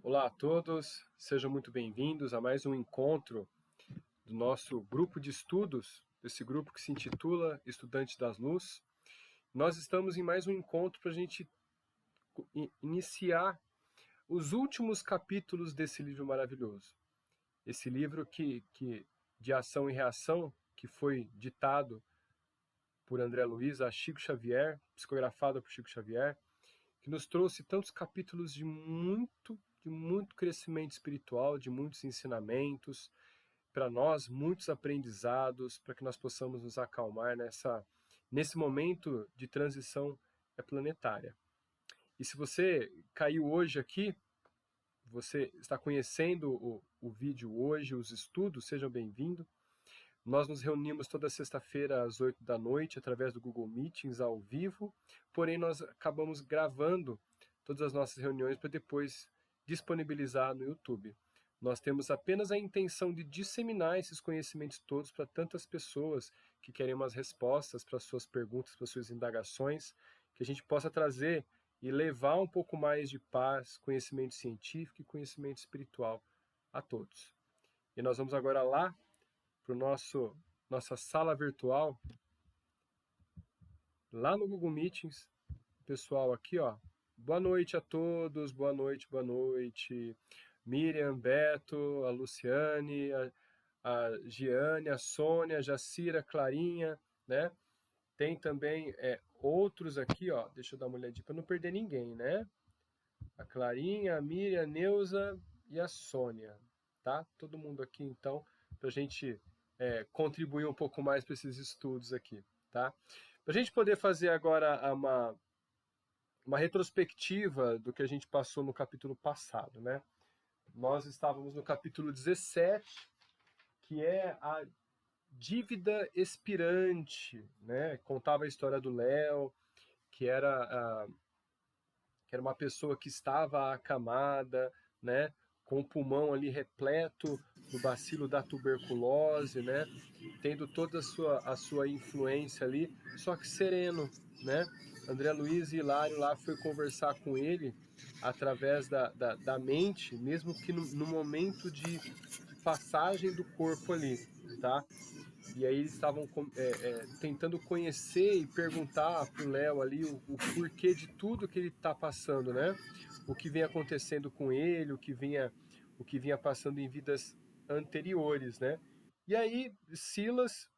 Olá a todos, sejam muito bem-vindos a mais um encontro do nosso grupo de estudos, desse grupo que se intitula Estudantes das Luz. Nós estamos em mais um encontro para a gente iniciar os últimos capítulos desse livro maravilhoso. Esse livro de ação e reação, que foi ditado por André Luiz a Chico Xavier, psicografado por Chico Xavier, que nos trouxe tantos capítulos de muito crescimento espiritual, de muitos ensinamentos, para nós, muitos aprendizados, para que nós possamos nos acalmar nesse momento de transição planetária. E se você caiu hoje aqui, você está conhecendo o vídeo hoje, os estudos, sejam bem-vindos. Nós nos reunimos toda sexta-feira às 8 da noite, através do Google Meetings ao vivo, porém nós acabamos gravando todas as nossas reuniões para depois disponibilizar no YouTube. Nós temos apenas a intenção de disseminar esses conhecimentos todos para tantas pessoas que querem umas respostas para suas perguntas, para suas indagações, que a gente possa trazer e levar um pouco mais de paz, conhecimento científico e conhecimento espiritual a todos. E nós vamos agora lá para nossa sala virtual, lá no Google Meetings. Pessoal aqui, ó, boa noite a todos, boa noite. Miriam, Beto, a Luciane, a Giane, a Sônia, a Jacira, a Clarinha, né? Tem também outros aqui, ó, deixa eu dar uma olhadinha para não perder ninguém, né? A Clarinha, a Miriam, a Neuza e a Sônia, tá? Todo mundo aqui, então, para a gente contribuir um pouco mais para esses estudos aqui, tá? Para a gente poder fazer agora uma retrospectiva do que a gente passou no capítulo passado, né? Nós estávamos no capítulo 17, que é a dívida expirante, né? Contava a história do Léo, que era uma pessoa que estava acamada, né? Com o pulmão ali repleto do bacilo da tuberculose, né? Tendo toda a sua influência ali, só que sereno, né? André Luiz e Hilário lá foi conversar com ele através da mente, mesmo que no momento de passagem do corpo ali, tá? E aí eles estavam tentando conhecer e perguntar pro Léo ali o porquê de tudo que ele está passando, né? O que vem acontecendo com ele, o que vinha passando em vidas anteriores, né? E aí Silas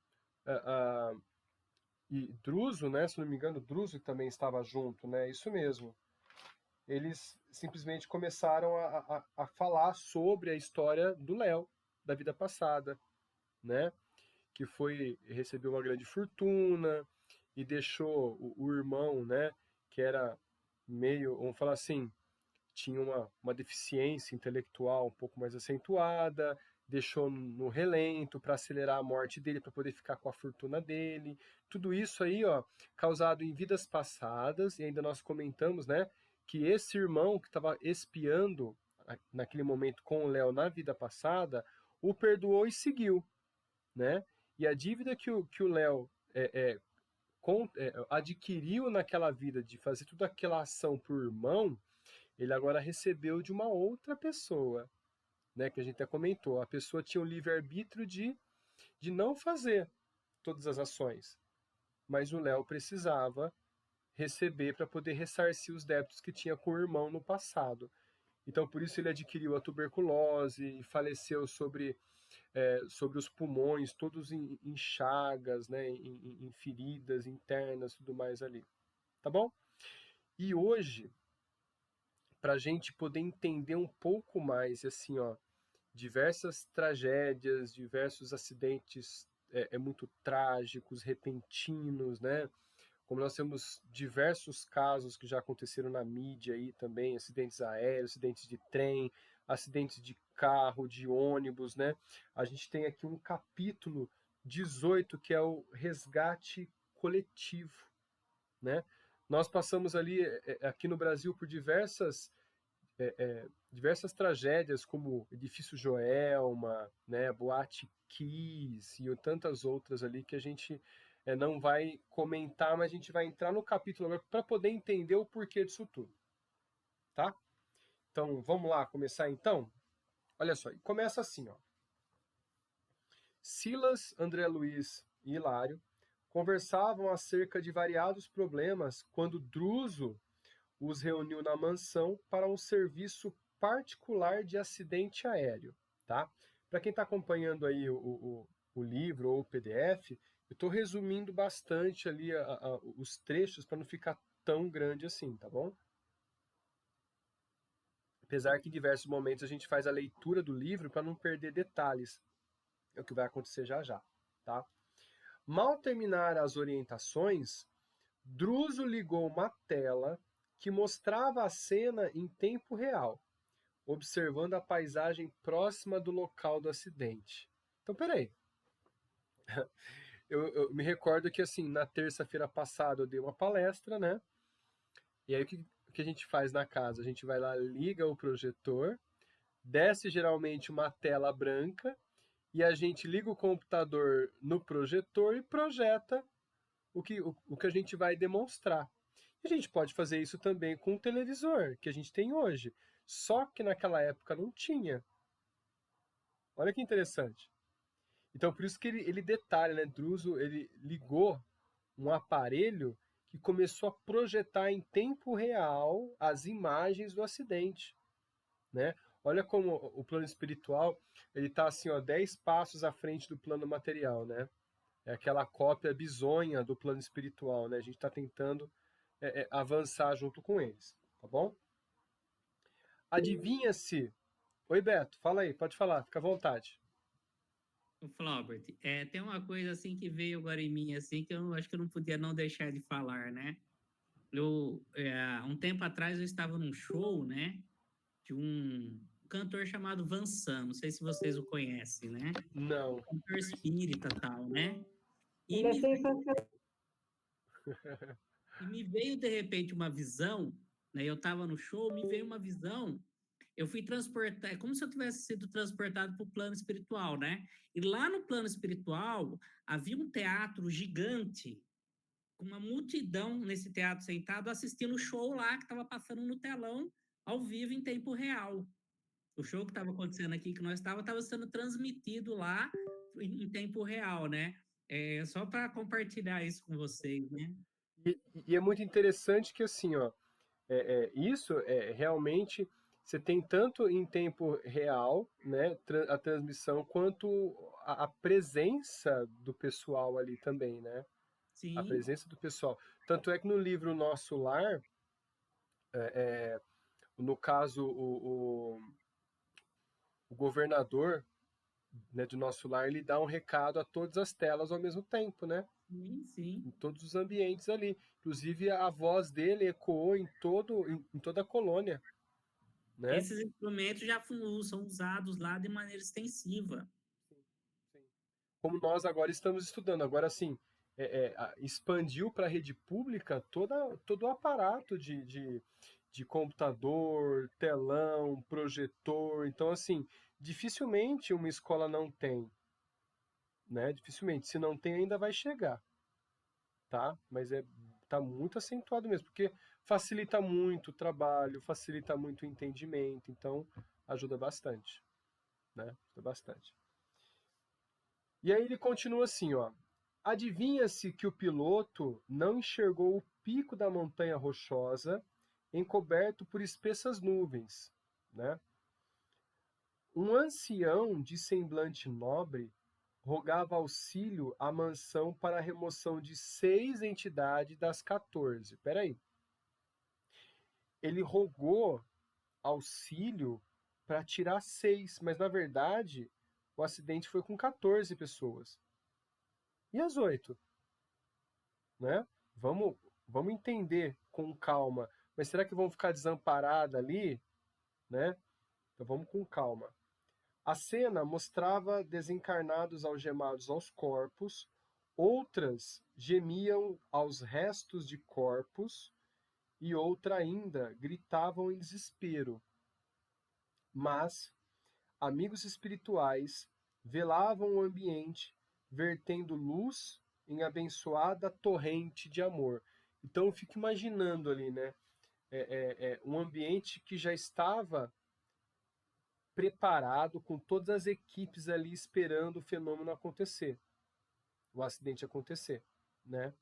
e Druso, né? Se não me engano, Druso também estava junto, né? Isso mesmo. Eles simplesmente começaram a falar sobre a história do Léo, da vida passada, né? Que recebeu uma grande fortuna e deixou o irmão, né? Que era meio, vamos falar assim, tinha uma deficiência intelectual um pouco mais acentuada, deixou no relento para acelerar a morte dele, para poder ficar com a fortuna dele. Tudo isso aí, ó, causado em vidas passadas, e ainda nós comentamos, né, que esse irmão que estava espiando naquele momento com o Léo na vida passada, o perdoou e seguiu, né? E a dívida que o Léo adquiriu naquela vida de fazer toda aquela ação por irmão, ele agora recebeu de uma outra pessoa, né? Que a gente até comentou. A pessoa tinha o livre-arbítrio de não fazer todas as ações, mas o Léo precisava receber para poder ressarcir os débitos que tinha com o irmão no passado. Então, por isso ele adquiriu a tuberculose e faleceu sobre os pulmões, todos em chagas, né, em feridas internas, tudo mais ali. Tá bom? E hoje, para a gente poder entender um pouco mais, assim, ó, diversas tragédias, diversos acidentes muito trágicos, repentinos, né? Como nós temos diversos casos que já aconteceram na mídia aí também, acidentes aéreos, acidentes de trem, acidentes de carro, de ônibus, né? A gente tem aqui um capítulo 18 que é o resgate coletivo, né? Nós passamos ali aqui no Brasil por diversas tragédias, como Edifício Joelma, né, Boate Kiss e tantas outras ali que a gente não vai comentar, mas a gente vai entrar no capítulo agora para poder entender o porquê disso tudo, tá? Então, vamos lá começar então? Olha só, começa assim, ó. Silas, André Luiz e Hilário conversavam acerca de variados problemas quando Druso os reuniu na mansão para um serviço particular de acidente aéreo, tá? Para quem está acompanhando aí o livro ou o PDF, eu estou resumindo bastante ali os trechos para não ficar tão grande assim, tá bom? Apesar que em diversos momentos a gente faz a leitura do livro para não perder detalhes. É o que vai acontecer já já, tá? Mal terminar as orientações, Druso ligou uma tela que mostrava a cena em tempo real, observando a paisagem próxima do local do acidente. Então, peraí. Eu me recordo que, assim, na terça-feira passada eu dei uma palestra, né? E aí o que a gente faz na casa? A gente vai lá, liga o projetor, desce geralmente uma tela branca e a gente liga o computador no projetor e projeta o que a gente vai demonstrar. E a gente pode fazer isso também com o televisor que a gente tem hoje. Só que naquela época não tinha. Olha que interessante. Então, por isso que ele detalha, né? Druso, ele ligou um aparelho que começou a projetar em tempo real as imagens do acidente, né? Olha como o plano espiritual, ele está assim, ó, 10 passos à frente do plano material, né? É aquela cópia bizonha do plano espiritual, né? A gente está tentando avançar junto com eles, tá bom? Adivinha-se. Oi, Beto, fala aí, pode falar, fica à vontade. Ô, Flaubert, tem uma coisa assim que veio agora em mim, assim, que eu acho que eu não podia não deixar de falar, né? Um tempo atrás eu estava num show, né, de um cantor chamado Vansan, não sei se vocês o conhecem, né? Não. Cantor espírita tal, né? E Ele é me, sensacional. e me veio de repente uma visão, né? Eu estava no show, me veio uma visão. Eu fui transportar, é como se eu tivesse sido transportado para o plano espiritual, né? E lá no plano espiritual havia um teatro gigante, com uma multidão nesse teatro sentado assistindo o show lá que estava passando no telão ao vivo em tempo real. O show que estava acontecendo aqui que nós estava sendo transmitido lá em tempo real, né? Só para compartilhar isso com vocês, né? E é muito interessante que assim, ó, isso é realmente você tem tanto em tempo real, né, a transmissão, quanto a presença do pessoal ali também, né? A Sim, presença do pessoal. Tanto é que no livro Nosso Lar, no caso, o governador, né, do Nosso Lar, ele dá um recado a todas as telas ao mesmo tempo, né? sim, sim. Em todos os ambientes ali. Inclusive, a voz dele ecoou em toda a colônia, né? Esses instrumentos já são usados lá de maneira extensiva. Sim. Como nós agora estamos estudando. Agora, sim, expandiu para a rede pública todo o aparato de computador, telão, projetor. Então, assim, dificilmente uma escola não tem, né? Dificilmente. Se não tem, ainda vai chegar, tá? Mas tá muito acentuado mesmo, porque facilita muito o trabalho, facilita muito o entendimento, então ajuda bastante, né? Ajuda bastante. E aí ele continua assim, ó. Adivinha-se que o piloto não enxergou o pico da montanha rochosa encoberto por espessas nuvens, né? Um ancião de semblante nobre rogava auxílio à mansão para a remoção de 6 entidades das 14. Peraí. Ele rogou auxílio para tirar 6, mas na verdade o acidente foi com 14 pessoas. E as 8? Né? Vamos, vamos entender com calma. Mas será que vão ficar desamparadas ali? Né? Então vamos com calma. A cena mostrava desencarnados algemados aos corpos, outras gemiam aos restos de corpos e outra ainda gritavam em desespero. Mas amigos espirituais velavam o ambiente, vertendo luz em abençoada torrente de amor. Então eu fico imaginando ali, né? um ambiente que já estava preparado, com todas as equipes ali esperando o fenômeno acontecer, o acidente acontecer, né?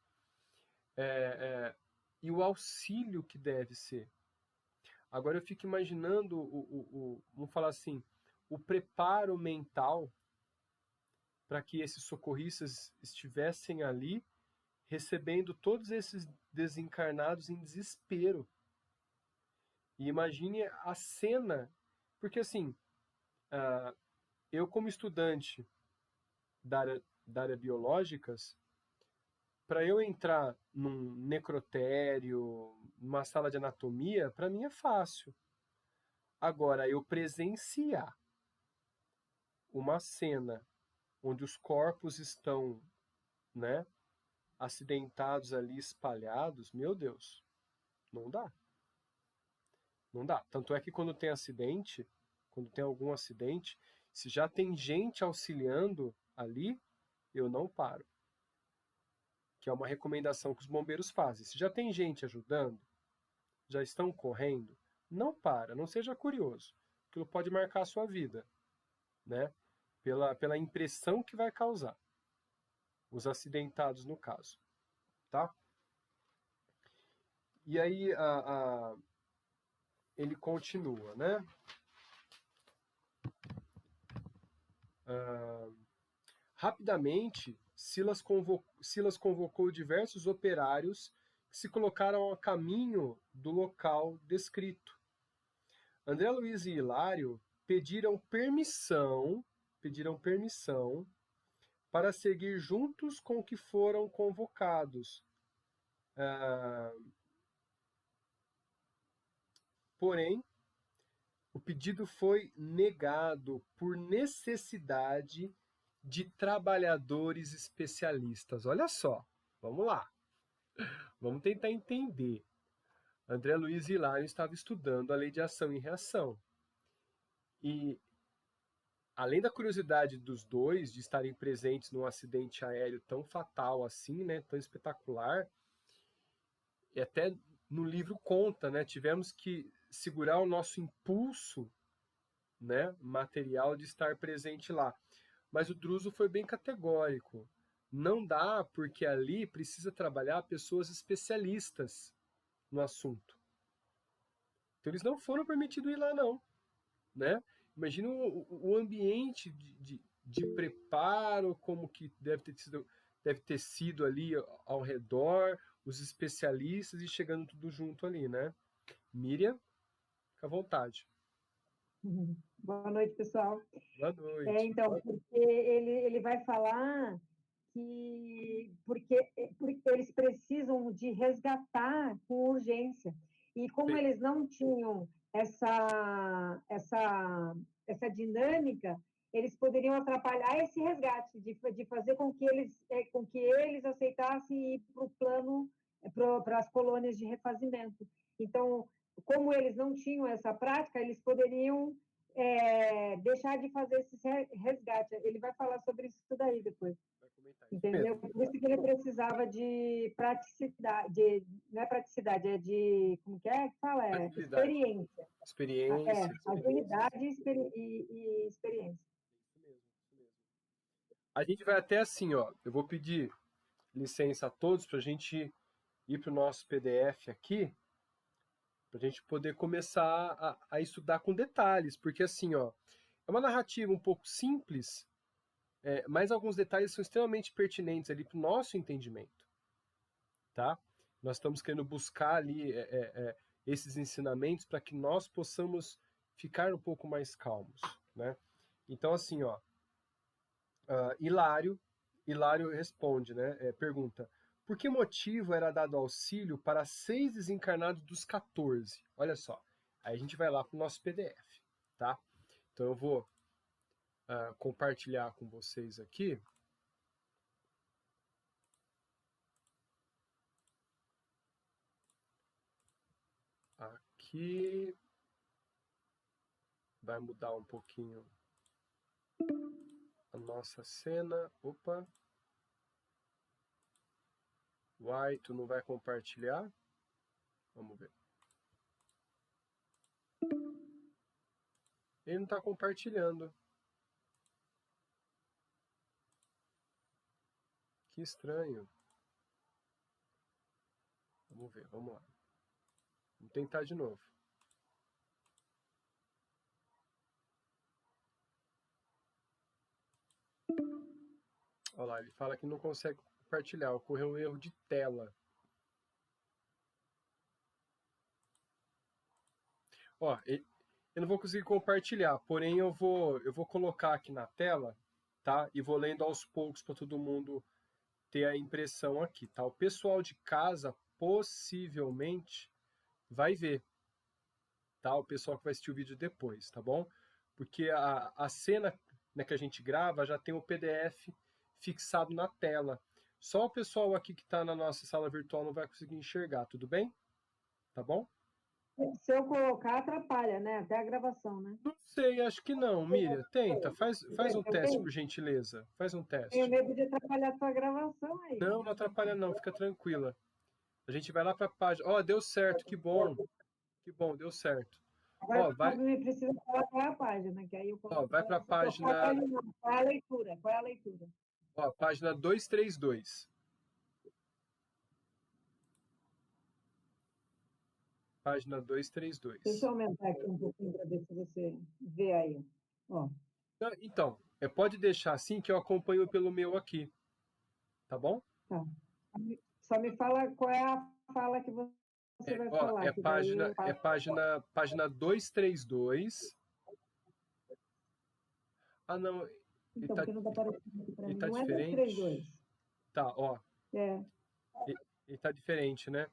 E o auxílio que deve ser. Agora eu fico imaginando, vamos falar assim, o preparo mental para que esses socorristas estivessem ali, recebendo todos esses desencarnados em desespero. E imagine a cena, porque assim, eu como estudante da área biológicas, para eu entrar num necrotério, numa sala de anatomia, para mim é fácil. Agora, eu presenciar uma cena onde os corpos estão, né, acidentados ali, espalhados, meu Deus, não dá. Não dá. Tanto é que quando tem acidente, quando tem algum acidente, se já tem gente auxiliando ali, eu não paro. Que é uma recomendação que os bombeiros fazem. Se já tem gente ajudando, já estão correndo, não para, não seja curioso. Aquilo pode marcar a sua vida, né? Pela impressão que vai causar. Os acidentados, no caso. Tá? E aí ele continua, né? Rapidamente, Silas convocou diversos operários que se colocaram a caminho do local descrito. André Luiz e Hilário pediram permissão para seguir juntos com que foram convocados. Porém, o pedido foi negado por necessidade de trabalhadores especialistas. Olha só, vamos lá. Vamos tentar entender. André Luiz e Hilário estavam estudando a lei de ação e reação. E, além da curiosidade dos dois de estarem presentes num acidente aéreo tão fatal assim, né, tão espetacular, e até no livro conta, né, tivemos que segurar o nosso impulso, né, material de estar presente lá. Mas o Druso foi bem categórico. Não dá, porque ali precisa trabalhar pessoas especialistas no assunto. Então eles não foram permitidos ir lá, não. Né? Imagina o ambiente de preparo, como que deve ter sido ali ao redor, os especialistas e chegando tudo junto ali, né? Miriam, fica à vontade. Boa noite, pessoal. Boa noite. Então, porque ele vai falar que porque eles precisam de resgatar com urgência. E como Bem, eles não tinham essa dinâmica, eles poderiam atrapalhar esse resgate, de fazer com que eles aceitassem ir para o plano, para as colônias de refazimento. Então, como eles não tinham essa prática, eles poderiam deixar de fazer esse resgate. Ele vai falar sobre isso daí depois. vai comentar isso Entendeu? mesmo. Por isso que ele precisava de praticidade, não é praticidade, é de, como que é que fala? Experiência. Experiência. Agilidade e experiência. Isso mesmo, isso mesmo. A gente vai até assim, ó. Eu vou pedir licença a todos para a gente ir para o nosso PDF aqui, para a gente poder começar a estudar com detalhes, porque assim, ó, é uma narrativa um pouco simples, mas alguns detalhes são extremamente pertinentes ali para o nosso entendimento, tá? Nós estamos querendo buscar ali esses ensinamentos para que nós possamos ficar um pouco mais calmos, né? Então, assim, ó, Hilário responde, né? Pergunta: por que motivo era dado auxílio para 6 desencarnados dos 14? Olha só. Aí a gente vai lá para o nosso PDF, tá? Então eu vou compartilhar com vocês aqui. Aqui vai mudar um pouquinho a nossa cena. Opa. Uai, tu não vai compartilhar? Vamos ver. Ele não está compartilhando. Que estranho. Vamos ver, vamos lá. Vamos tentar de novo. Olha lá, ele fala que não consegue compartilhar. Ocorreu um erro de tela. Ó, eu não vou conseguir compartilhar, porém eu vou colocar aqui na tela, tá? E vou lendo aos poucos para todo mundo ter a impressão aqui, tá? O pessoal de casa possivelmente vai ver, tá? O pessoal que vai assistir o vídeo depois, tá bom? Porque a cena, né, que a gente grava já tem o PDF fixado na tela. Só o pessoal aqui que está na nossa sala virtual não vai conseguir enxergar, tudo bem? Tá bom? Se eu colocar, atrapalha, né? Até a gravação, né? Não sei, acho que não, Miriam. Tenta, faz um teste, por gentileza. Faz um Tenho teste. medo de atrapalhar a sua gravação aí. Não, não atrapalha não, fica tranquila. A gente vai lá para a página. Ó, deu certo, que bom. Que bom, deu certo. Agora Ó, vai, me precisa falar qual é a página, que aí eu ó, coloco. vai para a Qual é a página, página? Qual é a leitura? Qual é a leitura? ó, página 232. Página 232. Deixa eu aumentar aqui um pouquinho para ver se você vê aí. Ó. Então, pode deixar assim que eu acompanho pelo meu aqui. Tá bom? Tá. Só me fala qual é a fala que você vai Ó, falar. Que daí eu... página 232. Ah, não. Então, porque não está aparecendo aqui para mim. Ele tá Não é diferente. 232. Tá, ó. É. Ele tá diferente, né?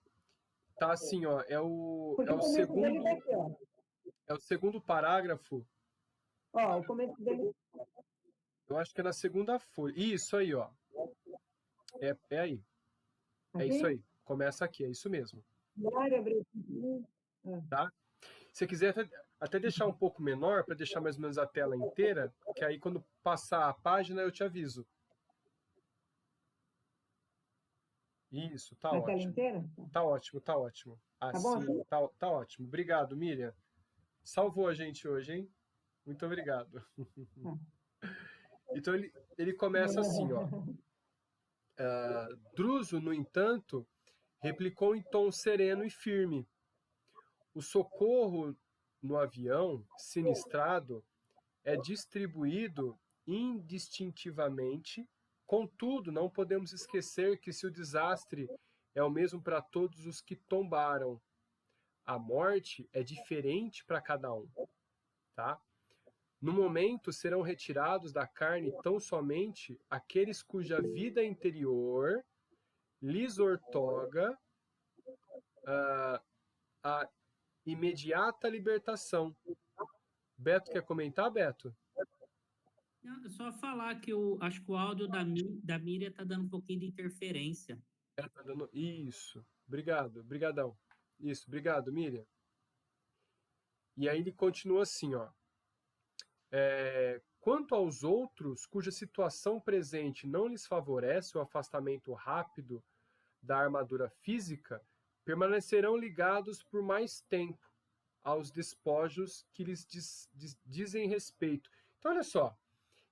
Tá assim, ó. É o Porque o começo dele tá aqui, ó. É o segundo parágrafo. Ó, o começo dele. Eu acho que é na segunda folha. Isso aí, ó. É aí. É Aqui? isso aí. Começa aqui, é isso mesmo. Tá? Se você quiser até deixar um pouco menor, para deixar mais ou menos a tela inteira, que aí quando passar a página eu te aviso. Isso, tá A ótimo. tela inteira? Tá ótimo, tá ótimo. Assim, Tá bom assim? tá ótimo. Obrigado, Miriam. Salvou a gente hoje, hein? Muito obrigado. Então ele começa assim, ó. Druso, no entanto, replicou em tom sereno e firme. O socorro no avião sinistrado é distribuído indistintivamente, contudo, não podemos esquecer que se o desastre é o mesmo para todos os que tombaram, a morte é diferente para cada um, tá? No momento serão retirados da carne tão somente aqueles cuja vida interior lhes outorga a imediata libertação. Beto, quer comentar, Beto? Não, é só falar que eu acho que o áudio da Miriam tá dando um pouquinho de interferência. Tá dando... Isso. Obrigado, brigadão. Isso, obrigado, Miriam. E aí ele continua assim, ó. Quanto aos outros cuja situação presente não lhes favorece o afastamento rápido da armadura física, permanecerão ligados por mais tempo aos despojos que lhes dizem respeito. Então, olha só,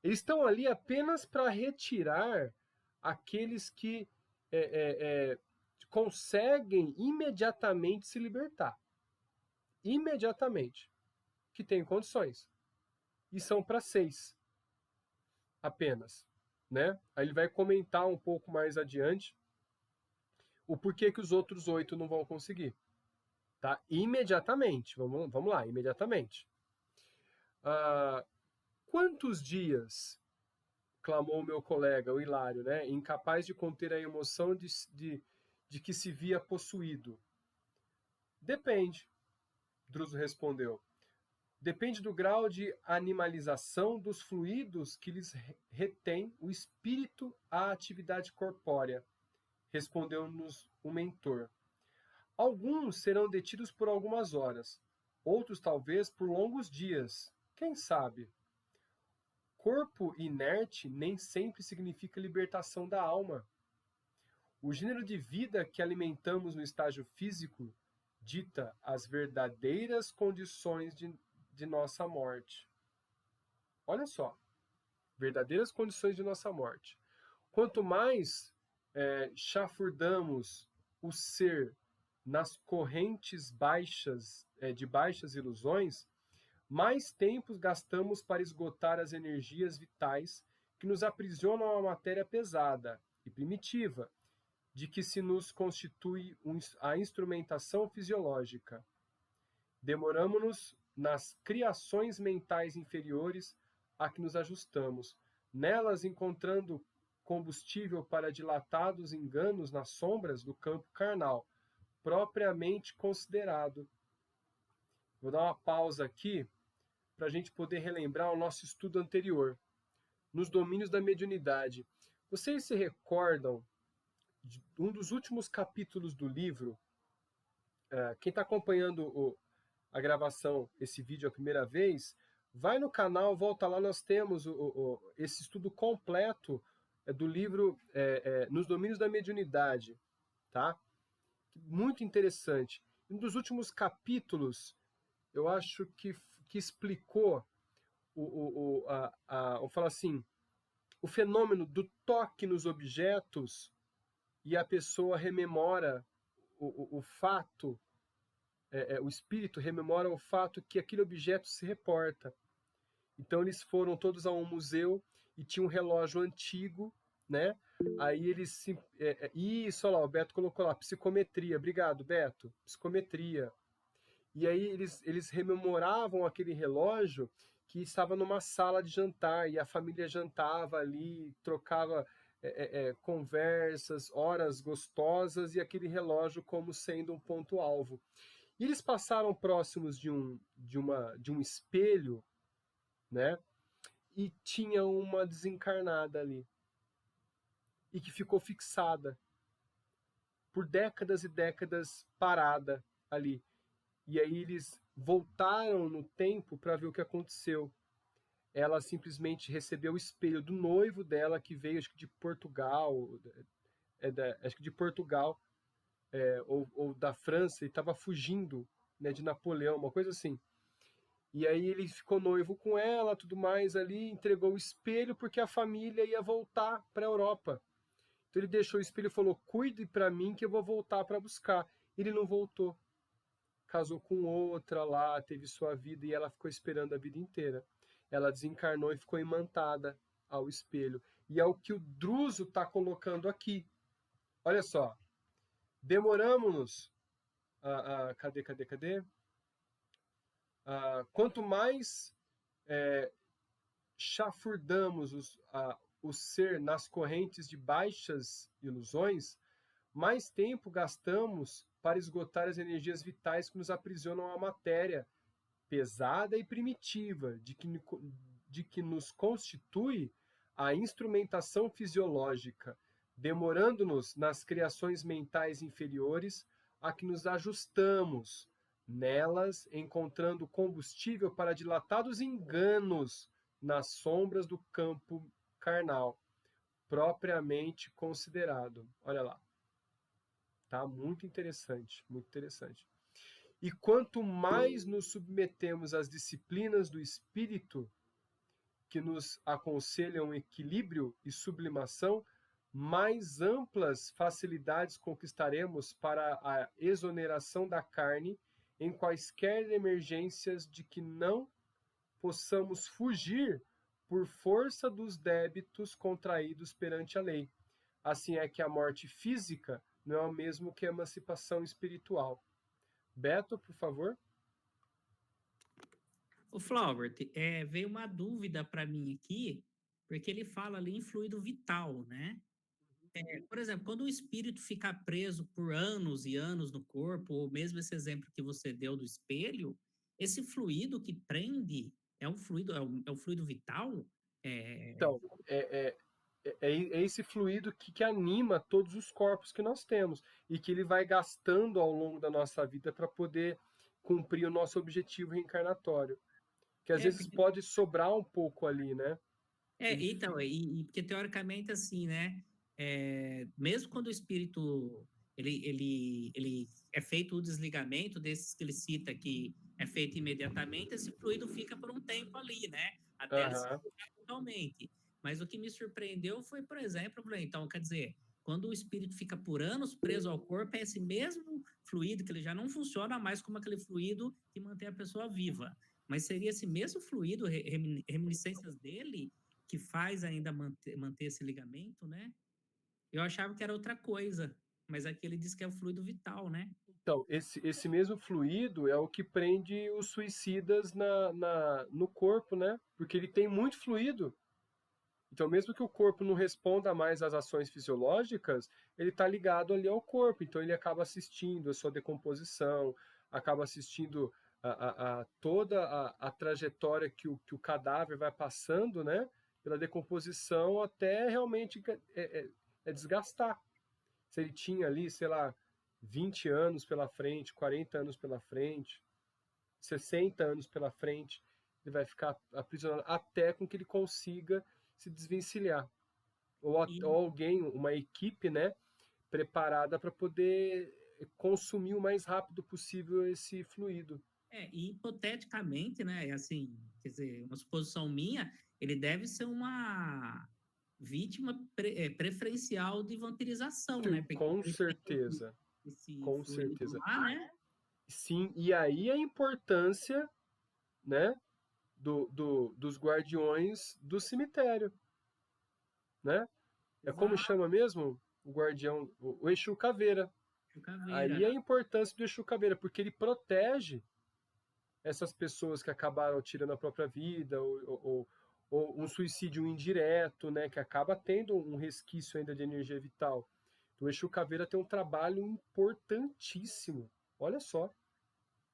eles estão ali apenas para retirar aqueles que conseguem imediatamente se libertar. Imediatamente. Que têm condições. E são para 6 apenas, né? Aí ele vai comentar um pouco mais adiante o porquê que os outros 8 não vão conseguir, tá? Imediatamente, vamos lá, imediatamente. Quantos dias, clamou meu colega, o Hilário, né? Incapaz de conter a emoção de que se via possuído. Depende, Druso respondeu. Depende do grau de animalização dos fluidos que lhes retém o espírito à atividade corpórea, respondeu-nos o mentor. Alguns serão detidos por algumas horas, outros talvez por longos dias, quem sabe? Corpo inerte nem sempre significa libertação da alma. O gênero de vida que alimentamos no estágio físico dita as verdadeiras condições de nossa morte. Olha só, verdadeiras condições de nossa morte. Quanto mais chafurdamos o ser nas correntes baixas, de baixas ilusões, mais tempo gastamos para esgotar as energias vitais que nos aprisionam a matéria pesada e primitiva, de que se nos constitui a instrumentação fisiológica. Demoramos-nos nas criações mentais inferiores a que nos ajustamos, nelas encontrando combustível para dilatados enganos nas sombras do campo carnal, propriamente considerado. Vou dar uma pausa aqui para a gente poder relembrar o nosso estudo anterior, nos domínios da mediunidade. Vocês se recordam de um dos últimos capítulos do livro? Quem está acompanhando a gravação, esse vídeo a primeira vez, vai no canal, volta lá, nós temos esse estudo completo do livro Nos Domínios da Mediunidade, tá? Muito interessante. Um dos últimos capítulos, eu acho que explicou vou falar assim, o fenômeno do toque nos objetos e a pessoa rememora o fato, o espírito rememora o fato que aquele objeto se reporta. Então eles foram todos a um museu e tinha um relógio antigo, né? Aí eles isso, olha lá, o Beto colocou lá, psicometria. Obrigado, Beto. Psicometria. E aí eles rememoravam aquele relógio que estava numa sala de jantar e a família jantava ali, trocava conversas, horas gostosas e aquele relógio como sendo um ponto-alvo. E eles passaram próximos de um espelho, né? E tinha uma desencarnada ali e que ficou fixada por décadas e décadas parada ali. E aí eles voltaram no tempo para ver o que aconteceu. Ela simplesmente recebeu o espelho do noivo dela, que veio, acho que de Portugal, acho que de Portugal, ou da França, e estava fugindo, né, de Napoleão, uma coisa assim. E aí ele ficou noivo com ela, tudo mais ali, entregou o espelho porque a família ia voltar para a Europa. Então ele deixou o espelho e falou, cuide para mim que eu vou voltar para buscar. Ele não voltou. Casou com outra lá, teve sua vida e ela ficou esperando a vida inteira. Ela desencarnou e ficou imantada ao espelho. E é o que o Druso está colocando aqui. Olha só. Demoramos-nos. Cadê? Quanto mais chafurdamos o ser nas correntes de baixas ilusões, mais tempo gastamos para esgotar as energias vitais que nos aprisionam à matéria pesada e primitiva, de que nos constitui a instrumentação fisiológica, demorando-nos nas criações mentais inferiores a que nos ajustamos, nelas encontrando combustível para dilatados enganos nas sombras do campo carnal, propriamente considerado. Olha lá. Tá? Muito interessante, muito interessante. E quanto mais nos submetemos às disciplinas do espírito, que nos aconselham equilíbrio e sublimação, mais amplas facilidades conquistaremos para a exoneração da carne em quaisquer emergências de que não possamos fugir por força dos débitos contraídos perante a lei. Assim é que a morte física não é o mesmo que a emancipação espiritual. Beto, por favor. O Flaubert, veio uma dúvida para mim aqui, porque ele fala ali em fluido vital, né? Por exemplo, quando o espírito fica preso por anos e anos no corpo, ou mesmo esse exemplo que você deu do espelho, esse fluido que prende é um fluido, é um fluido vital? Então, é esse fluido que anima todos os corpos que nós temos e que ele vai gastando ao longo da nossa vida para poder cumprir o nosso objetivo reencarnatório. Que às vezes porque... pode sobrar um pouco ali, né? Então, porque teoricamente assim, né? Mesmo quando o espírito ele é feito o desligamento desses que ele cita que é feito imediatamente, esse fluido fica por um tempo ali, né? até ele se Aham. curar totalmente. Mas o que me surpreendeu foi, por exemplo, eu falei, então, quer dizer, quando o espírito fica por anos preso ao corpo, é esse mesmo fluido que ele já não funciona mais como aquele fluido que mantém a pessoa viva. Mas seria esse mesmo fluido, reminiscências dele, que faz ainda manter esse ligamento, né? Eu achava que era outra coisa, mas aqui ele diz que é o fluido vital, né? Então, esse mesmo fluido é o que prende os suicidas no corpo, né? Porque ele tem muito fluido. Então, mesmo que o corpo não responda mais às ações fisiológicas, ele está ligado ali ao corpo. Então, ele acaba assistindo a sua decomposição, acaba assistindo toda a trajetória que o cadáver vai passando, né? Pela decomposição até realmente desgastar. Se ele tinha ali, sei lá, 20 anos pela frente, 40 anos pela frente, 60 anos pela frente, ele vai ficar aprisionado até com que ele consiga se desvencilhar. Ou alguém, uma equipe, né, preparada para poder consumir o mais rápido possível esse fluido. E hipoteticamente, né, assim, quer dizer, uma suposição minha, ele deve ser uma vítima preferencial de vampirização, né? Porque Com ele tem certeza, esse com fluido certeza. lá, né? Sim, e aí a importância, né, dos guardiões do cemitério, né? É como Exato, chama mesmo o guardião, o Exu Caveira. o Caveira. Aí a importância do Exu Caveira, porque ele protege essas pessoas que acabaram tirando a própria vida, ou um suicídio indireto, né, que acaba tendo um resquício ainda de energia vital. Então, o Exu Caveira tem um trabalho importantíssimo. Olha só,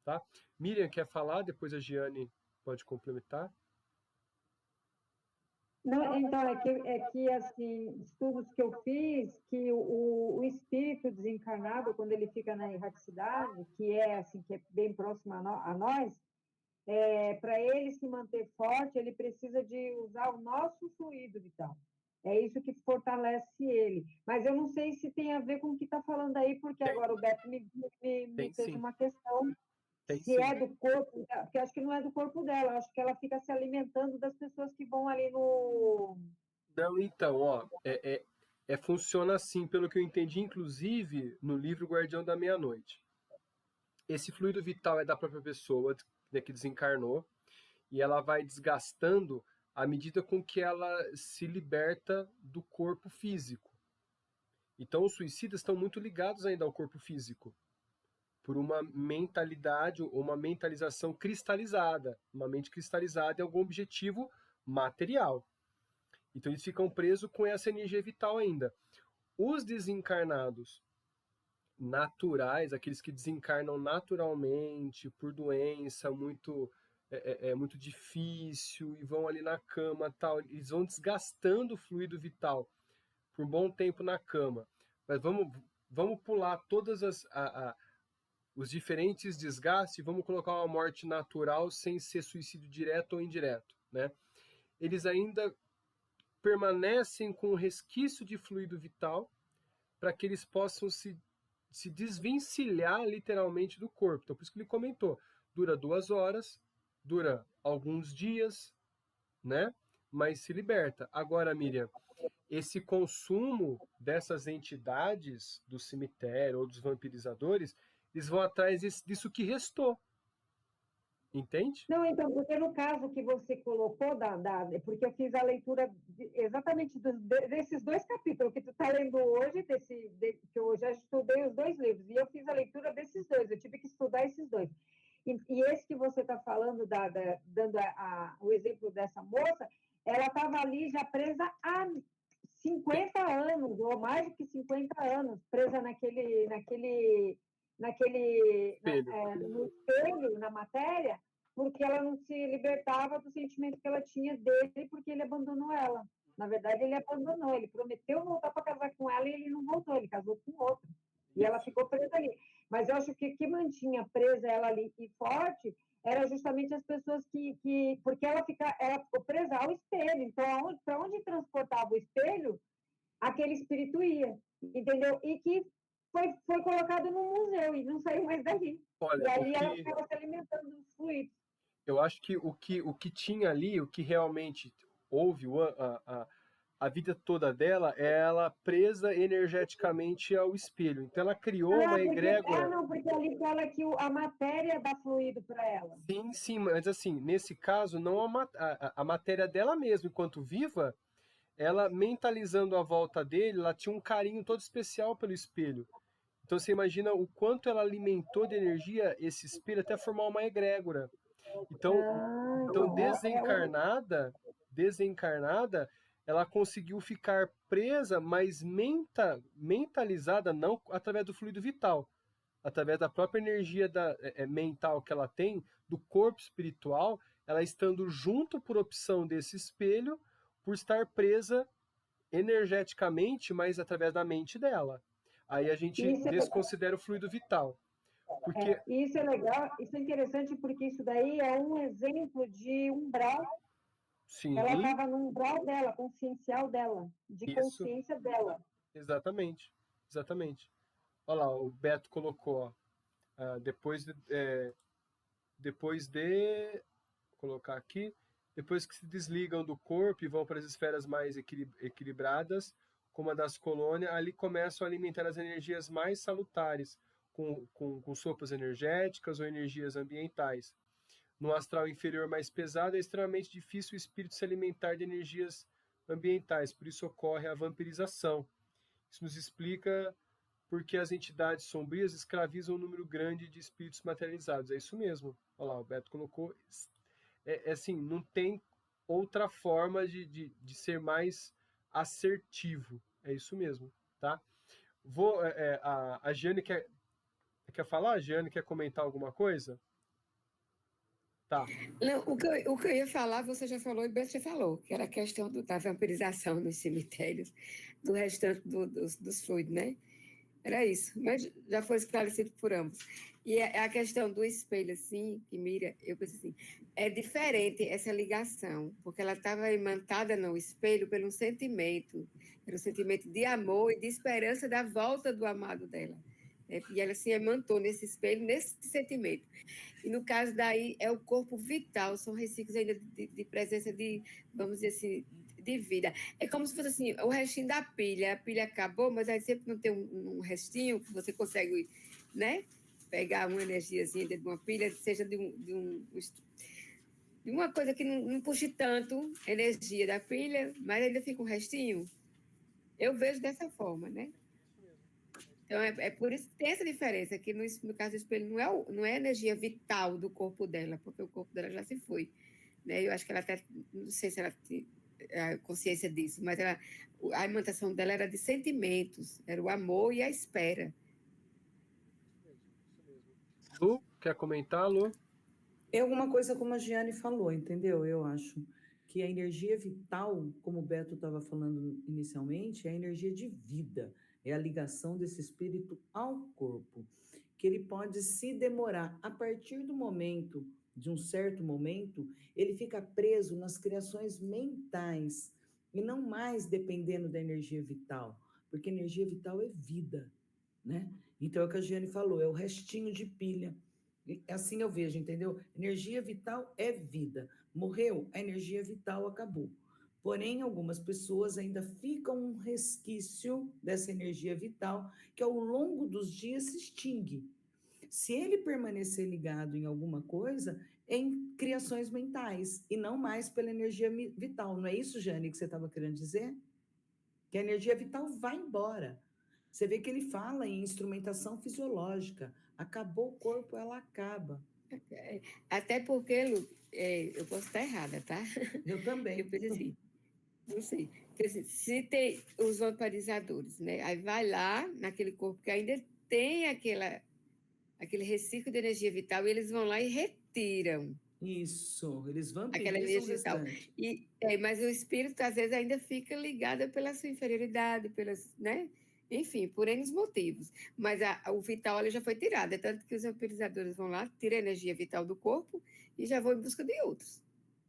tá? Miriam quer falar, depois a Giane pode complementar. Não, então, é que assim, estudos que eu fiz, que o espírito desencarnado, quando ele fica na erraticidade, que é bem próximo a nós, para ele se manter forte, ele precisa de usar o nosso fluido vital. É isso que fortalece ele. Mas eu não sei se tem a ver com o que está falando aí, porque Tem, agora o Beto me tem fez sim, uma questão tem se sim. é do corpo, porque eu acho que não é do corpo dela, eu acho que ela fica se alimentando das pessoas que vão ali no. Não, então, ó, funciona assim, pelo que eu entendi, inclusive, no livro Guardião da Meia-Noite. Esse fluido vital é da própria pessoa, né, que desencarnou, e ela vai desgastando à medida com que ela se liberta do corpo físico. Então, os suicidas estão muito ligados ainda ao corpo físico, por uma mentalidade, uma mentalização cristalizada, uma mente cristalizada em algum objetivo material. Então, eles ficam presos com essa energia vital ainda. Os desencarnados naturais, aqueles que desencarnam naturalmente, por doença muito difícil, e vão ali na cama, tal, eles vão desgastando o fluido vital por um bom tempo na cama. Mas vamos pular todas os diferentes desgastes e vamos colocar uma morte natural sem ser suicídio direto ou indireto, né? Eles ainda permanecem com um resquício de fluido vital para que eles possam se desvencilhar literalmente do corpo. Então, por isso que ele comentou, dura 2 horas, dura alguns dias, né? Mas se liberta. Agora, Miriam, esse consumo dessas entidades do cemitério ou dos vampirizadores, eles vão atrás disso que restou. Entende? Não, então, porque no caso que você colocou, porque eu fiz a leitura exatamente desses dois capítulos que tu está lendo hoje, que eu já estudei os 2 livros, e eu fiz a leitura desses 2, eu tive que estudar esses 2. E esse que você está falando, dando o exemplo dessa moça, ela estava ali já presa há 50 anos, ou mais do que 50 anos, presa Espelho. no espelho, na matéria, porque ela não se libertava do sentimento que ela tinha dele, porque ele abandonou ela. Na verdade, ele abandonou, ele prometeu voltar para casar com ela e ele não voltou, ele casou com outro. E ela ficou presa ali. Mas eu acho que mantinha presa ela ali e forte era justamente as pessoas porque ela ficou presa ao espelho. Então, para onde transportava o espelho, aquele espírito ia, entendeu? E que foi colocado no museu e não saiu mais dali. Olha, E ali ela ficava se alimentando dos fluidos. Eu acho que o que tinha ali, o que realmente houve, a vida toda dela, é ela presa energeticamente ao espelho. Então ela criou uma egrégora. Não, porque ali fala que a matéria dá fluido para ela. Sim, sim, mas assim, nesse caso, não a matéria dela mesma, enquanto viva, ela mentalizando a volta dele, ela tinha um carinho todo especial pelo espelho. Então você imagina o quanto ela alimentou de energia esse espelho até formar uma egrégora. Então, então desencarnada, ela conseguiu ficar presa, mas mentalizada não através do fluido vital, através da própria energia mental que ela tem, do corpo espiritual, ela estando junto por opção desse espelho, por estar presa energeticamente, mas através da mente dela. Aí a gente desconsidera o fluido vital. Porque... isso é legal, isso é interessante porque isso daí é um exemplo de umbral. Sim. Ela estava no umbral dela, consciencial dela, de consciência dela. Exatamente, exatamente. Olha lá, o Beto colocou, ó, depois de colocar aqui, depois que se desligam do corpo e vão para as esferas mais equilibradas, como a das colônias, ali começam a alimentar as energias mais salutares, com sopas energéticas ou energias ambientais. No astral inferior mais pesado, é extremamente difícil o espírito se alimentar de energias ambientais, por isso ocorre a vampirização. Isso nos explica porque as entidades sombrias escravizam um número grande de espíritos materializados. É isso mesmo. Olha lá, o Beto colocou. Assim, não tem outra forma de ser mais assertivo. É isso mesmo, tá? A Giane quer falar? A Giane quer comentar alguma coisa? Tá. Não, o que eu ia falar, você já falou e o Beto já falou, que era a questão da vampirização nos cemitérios, do restante dos fluidos, né? Era isso, mas já foi esclarecido por ambos. E a questão do espelho, assim, que mira, eu pensei assim, é diferente essa ligação, porque ela estava imantada no espelho pelo um sentimento, era um sentimento de amor e de esperança da volta do amado dela. E ela se imantou nesse espelho, nesse sentimento. E no caso daí, é o corpo vital, são resquícios ainda de presença de, vamos dizer assim, de vida. É como se fosse assim, o restinho da pilha. A pilha acabou, mas aí sempre não tem um restinho que você consegue, né, pegar uma energiazinha dentro de uma pilha, seja de uma coisa que não puxe tanto energia da pilha, mas ainda fica um restinho. Eu vejo dessa forma, né? Então, é por isso que tem essa diferença, que no caso do espelho não é a energia vital do corpo dela, porque o corpo dela já se foi. Né? Eu acho que ela até, não sei se ela tem a consciência disso, mas a imantação dela era de sentimentos, era o amor e a espera. Lu, quer comentar, Lu? É alguma coisa como a Giane falou, entendeu? Eu acho que a energia vital, como o Beto estava falando inicialmente, é a energia de vida. É a ligação desse espírito ao corpo, que ele pode se demorar. A partir do momento, de um certo momento, ele fica preso nas criações mentais e não mais dependendo da energia vital, porque energia vital é vida, né? Então é o que a Giane falou, é o restinho de pilha. Assim eu vejo, entendeu? Energia vital é vida. Morreu, a energia vital acabou. Porém, algumas pessoas ainda ficam um resquício dessa energia vital que ao longo dos dias se extingue. Se ele permanecer ligado em alguma coisa, é em criações mentais e não mais pela energia vital. Não é isso, Jane, que você estava querendo dizer? Que a energia vital vai embora. Você vê que ele fala em instrumentação fisiológica. Acabou o corpo, ela acaba. Até porque, Lu, eu posso estar errada, tá? Eu também. Eu pensei assim, não sei. Se tem os vampirizadores, né? Aí vai lá naquele corpo que ainda tem aquele resquício de energia vital e eles vão lá e retiram. Isso, eles vampirizam aquela energia vital. Mas o espírito, às vezes, ainda fica ligado pela sua inferioridade, né? Enfim, por N motivos. Mas o vital ali já foi tirado. É tanto que os vampirizadores vão lá, tiram a energia vital do corpo e já vão em busca de outros.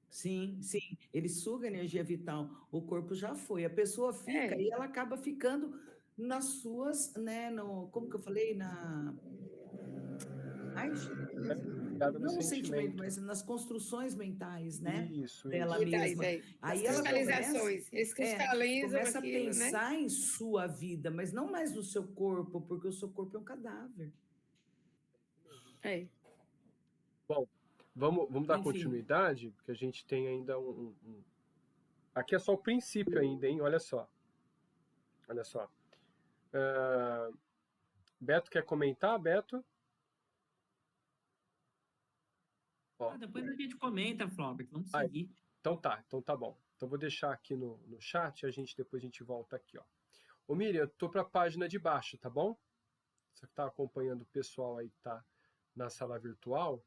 Sim, sim. Ele suga a energia vital. O corpo já foi. A pessoa fica e ela acaba ficando nas suas, né? Como que eu falei? ligada no não no sentimento, sentimento. mas nas construções mentais, né? Isso, Dela isso. Mentais, mesma. As Aí ela cristalizações, eles cristalizam começa a aquilo, né? pensar em sua vida, mas não mais no seu corpo, porque o seu corpo é um cadáver. É. Bom, vamos dar Enfim. continuidade, porque a gente tem ainda Aqui é só o princípio ainda, hein? Olha só. Olha só. Beto quer comentar, Beto? Ó. Depois a gente comenta, Flaubert. Vamos Ah, seguir. então tá bom. Então vou deixar aqui no chat e depois a gente volta aqui, ó. Ô Miriam, eu tô pra página de baixo, tá bom? Você que tá acompanhando o pessoal aí que tá na sala virtual,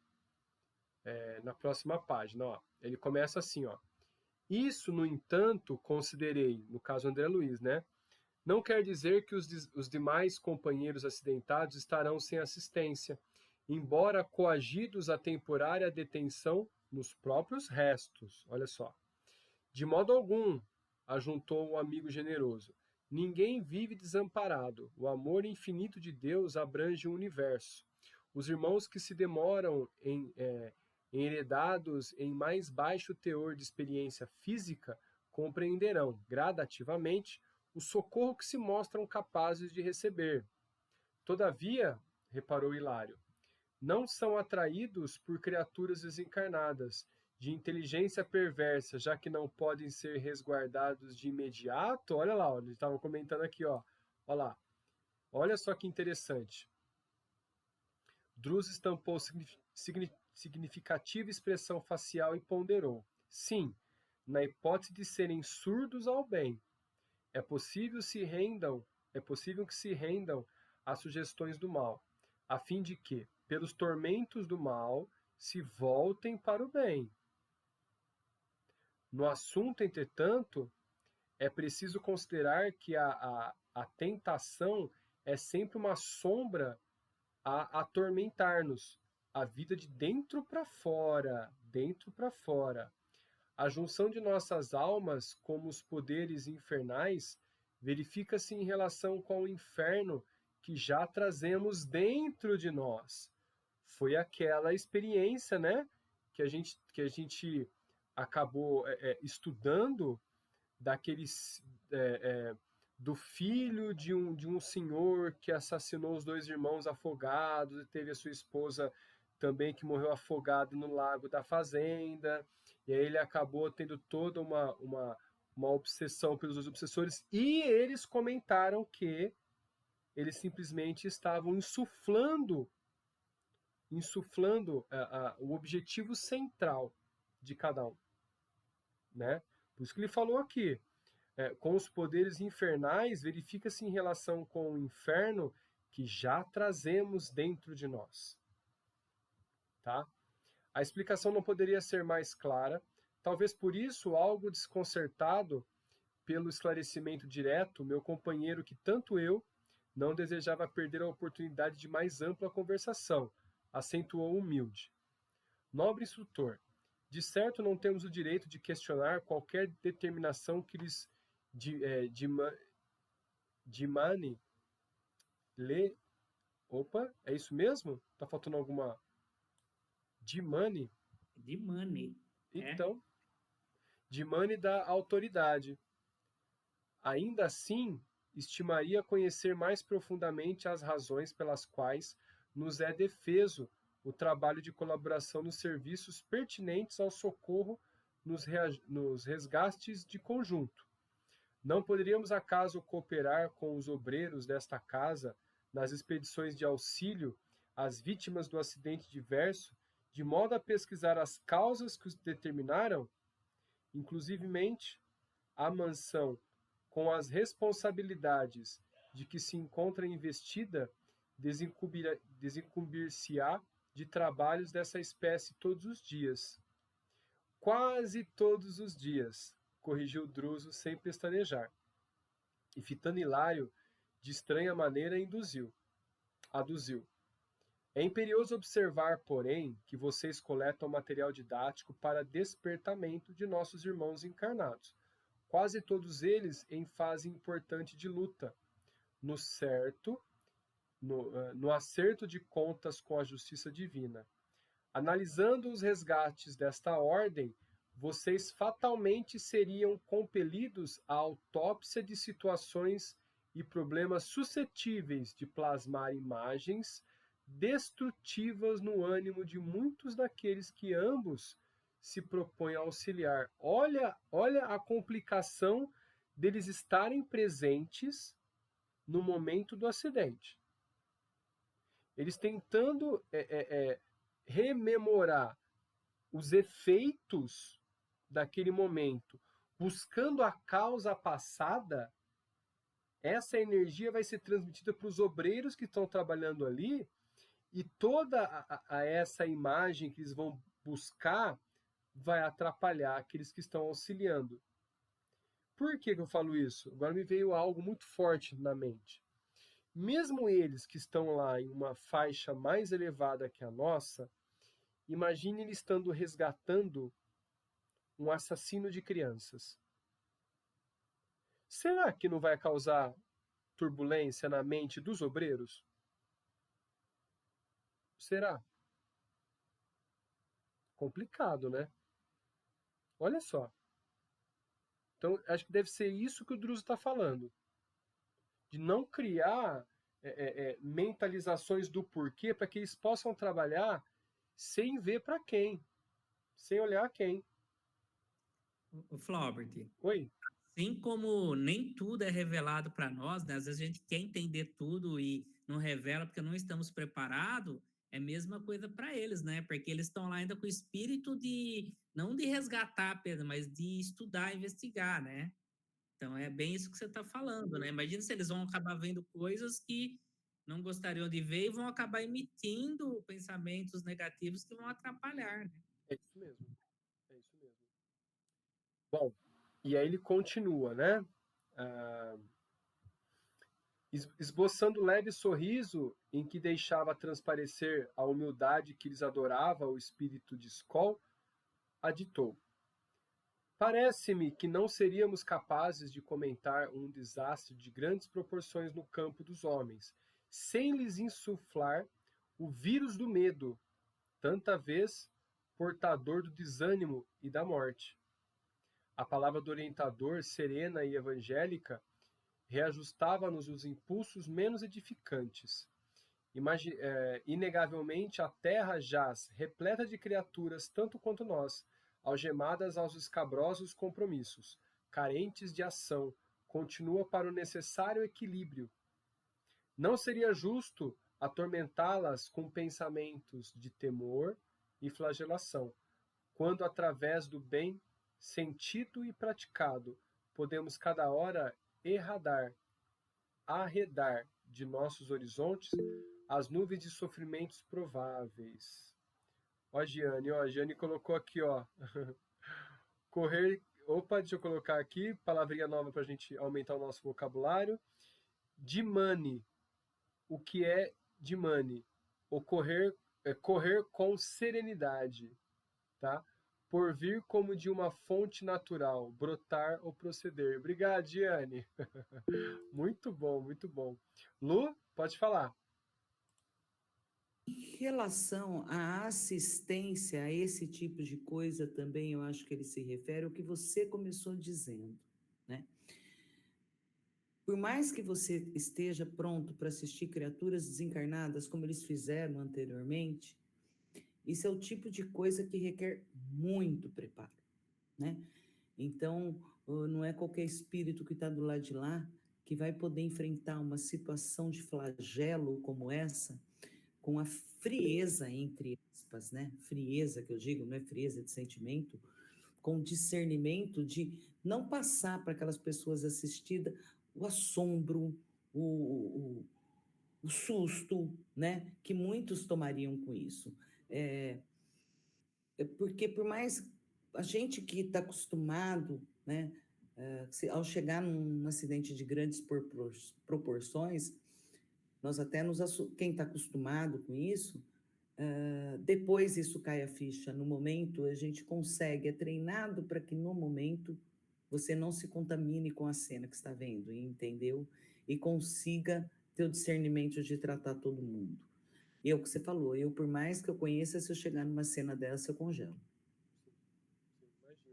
na próxima página, ó. Ele começa assim, ó. Isso, no entanto, considerei, no caso André Luiz, né? Não quer dizer que os demais companheiros acidentados estarão sem assistência, embora coagidos a temporária detenção nos próprios restos. Olha só. De modo algum, ajuntou o amigo generoso, ninguém vive desamparado. O amor infinito de Deus abrange o universo. Os irmãos que se demoram enheredados em mais baixo teor de experiência física compreenderão, gradativamente, o socorro que se mostram capazes de receber. Todavia, reparou Hilário, não são atraídos por criaturas desencarnadas, de inteligência perversa, já que não podem ser resguardados de imediato. Olha lá, eles estavam comentando aqui, ó. Olha lá. Olha só que interessante. Druz estampou significativa expressão facial e ponderou. Sim, na hipótese de serem surdos ao bem, é possível que se rendam às sugestões do mal, a fim de que, pelos tormentos do mal, se voltem para o bem. No assunto, entretanto, é preciso considerar que a tentação é sempre uma sombra a atormentar-nos, a vida de dentro para fora, dentro para fora. A junção de nossas almas como os poderes infernais verifica-se em relação com o inferno que já trazemos dentro de nós. Foi aquela experiência, né, que a gente acabou estudando do filho de um senhor que assassinou os 2 irmãos afogados e teve a sua esposa também que morreu afogada no lago da fazenda. E aí ele acabou tendo toda uma obsessão pelos 2 obsessores, e eles comentaram que eles simplesmente estavam insuflando o objetivo central de cada um, né? Por isso que ele falou aqui, com os poderes infernais, verifica-se em relação com o inferno que já trazemos dentro de nós. Tá? A explicação não poderia ser mais clara, talvez por isso, algo desconcertado pelo esclarecimento direto, meu companheiro, que tanto eu não desejava perder a oportunidade de mais ampla conversação, acentuou humilde. Nobre instrutor, de certo não temos o direito de questionar qualquer determinação que lhes dimane lhe... Opa, é isso mesmo? Tá faltando alguma... Dimane? Dimane. Então, dimane da autoridade. Ainda assim, estimaria conhecer mais profundamente as razões pelas quais nos é defeso o trabalho de colaboração nos serviços pertinentes ao socorro nos resgates de conjunto. Não poderíamos, acaso, cooperar com os obreiros desta casa nas expedições de auxílio às vítimas do acidente diverso, de modo a pesquisar as causas que os determinaram, inclusivemente a mansão, com as responsabilidades de que se encontra investida, desincumbir-se-á de trabalhos dessa espécie todos os dias. Quase todos os dias, corrigiu Druso sem pestanejar. E fitando Hilário, de estranha maneira, aduziu. É imperioso observar, porém, que vocês coletam material didático para despertamento de nossos irmãos encarnados, quase todos eles em fase importante de luta, no acerto de contas com a justiça divina. Analisando os resgates desta ordem, vocês fatalmente seriam compelidos à autópsia de situações e problemas suscetíveis de plasmar imagens destrutivas no ânimo de muitos daqueles que ambos se propõem a auxiliar. Olha a complicação deles estarem presentes no momento do acidente. Eles tentando rememorar os efeitos daquele momento, buscando a causa passada, essa energia vai ser transmitida para os obreiros que estão trabalhando ali, e toda essa imagem que eles vão buscar vai atrapalhar aqueles que estão auxiliando. Por que eu falo isso? Agora me veio algo muito forte na mente. Mesmo eles que estão lá em uma faixa mais elevada que a nossa, imagine ele estando resgatando um assassino de crianças. Será que não vai causar turbulência na mente dos obreiros? Será? Complicado, né? Olha só. Então, acho que deve ser isso que o Druso está falando. De não criar mentalizações do porquê para que eles possam trabalhar sem ver para quem, sem olhar quem. O Flaubert, Oi? assim como nem tudo é revelado para nós, né? Às vezes a gente quer entender tudo e não revela porque não estamos preparados, é a mesma coisa para eles, né? Porque eles estão lá ainda com o espírito de, não de resgatar apenas, mas de estudar, investigar, né? Então é bem isso que você está falando, né? Imagina se eles vão acabar vendo coisas que não gostariam de ver e vão acabar emitindo pensamentos negativos que vão atrapalhar, né? É isso mesmo. É isso mesmo. Bom, e aí ele continua, né? Esboçando leve sorriso em que deixava transparecer a humildade que lhes adorava o espírito de Skoll, aditou: parece-me que não seríamos capazes de comentar um desastre de grandes proporções no campo dos homens, sem lhes insuflar o vírus do medo, tanta vez portador do desânimo e da morte. A palavra do orientador, serena e evangélica, reajustava-nos os impulsos menos edificantes. Inegavelmente, a terra jaz repleta de criaturas tanto quanto nós, algemadas aos escabrosos compromissos, carentes de ação, continua para o necessário equilíbrio. Não seria justo atormentá-las com pensamentos de temor e flagelação, quando através do bem sentido e praticado podemos cada hora arredar de nossos horizontes as nuvens de sofrimentos prováveis. Ó, a Giane colocou aqui, ó. Correr. Opa, deixa eu colocar aqui, palavrinha nova para a gente aumentar o nosso vocabulário. Dimane. O que é dimane? Correr com serenidade, tá? Por vir como de uma fonte natural, brotar ou proceder. Obrigado, Giane. Muito bom, muito bom. Lu, pode falar. Em relação à assistência a esse tipo de coisa também, eu acho que ele se refere ao que você começou dizendo, né? Por mais que você esteja pronto para assistir criaturas desencarnadas, como eles fizeram anteriormente, isso é o tipo de coisa que requer muito preparo, né? Então, não é qualquer espírito que está do lado de lá que vai poder enfrentar uma situação de flagelo como essa com a frieza, entre aspas, né? Frieza que eu digo, não é frieza de sentimento, com discernimento de não passar para aquelas pessoas assistidas o assombro, o susto, né? Que muitos tomariam com isso. Porque por mais a gente que está acostumado, né? Ao chegar num acidente de grandes proporções, nós até quem está acostumado com isso, depois isso cai a ficha. No momento, a gente consegue, é treinado para que no momento você não se contamine com a cena que está vendo, entendeu? E consiga ter o discernimento de tratar todo mundo. E é o que você falou, eu, por mais que eu conheça, se eu chegar numa cena dessa, eu congelo.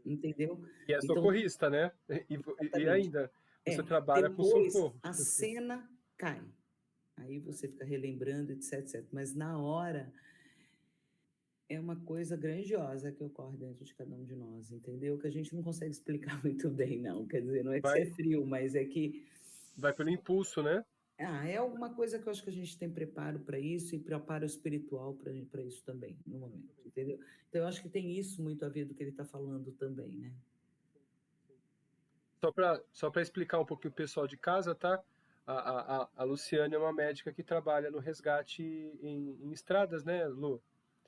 Entendeu? E é Então, socorrista, né? E exatamente. ainda, você trabalha com Depois socorro. a cena cai. Aí você fica relembrando, etc, etc. Mas na hora é uma coisa grandiosa que ocorre dentro de cada um de nós, entendeu? Que a gente não consegue explicar muito bem, não. Quer dizer, não é que você Vai, é frio, mas é que vai pelo impulso, né? é alguma coisa que eu acho que a gente tem preparo para isso e preparo espiritual para isso também, no momento, entendeu? Então, eu acho que tem isso muito a ver do que ele está falando também, né? Só para explicar um pouquinho o pessoal de casa, tá? A Luciane é uma médica que trabalha no resgate em estradas, né, Lu?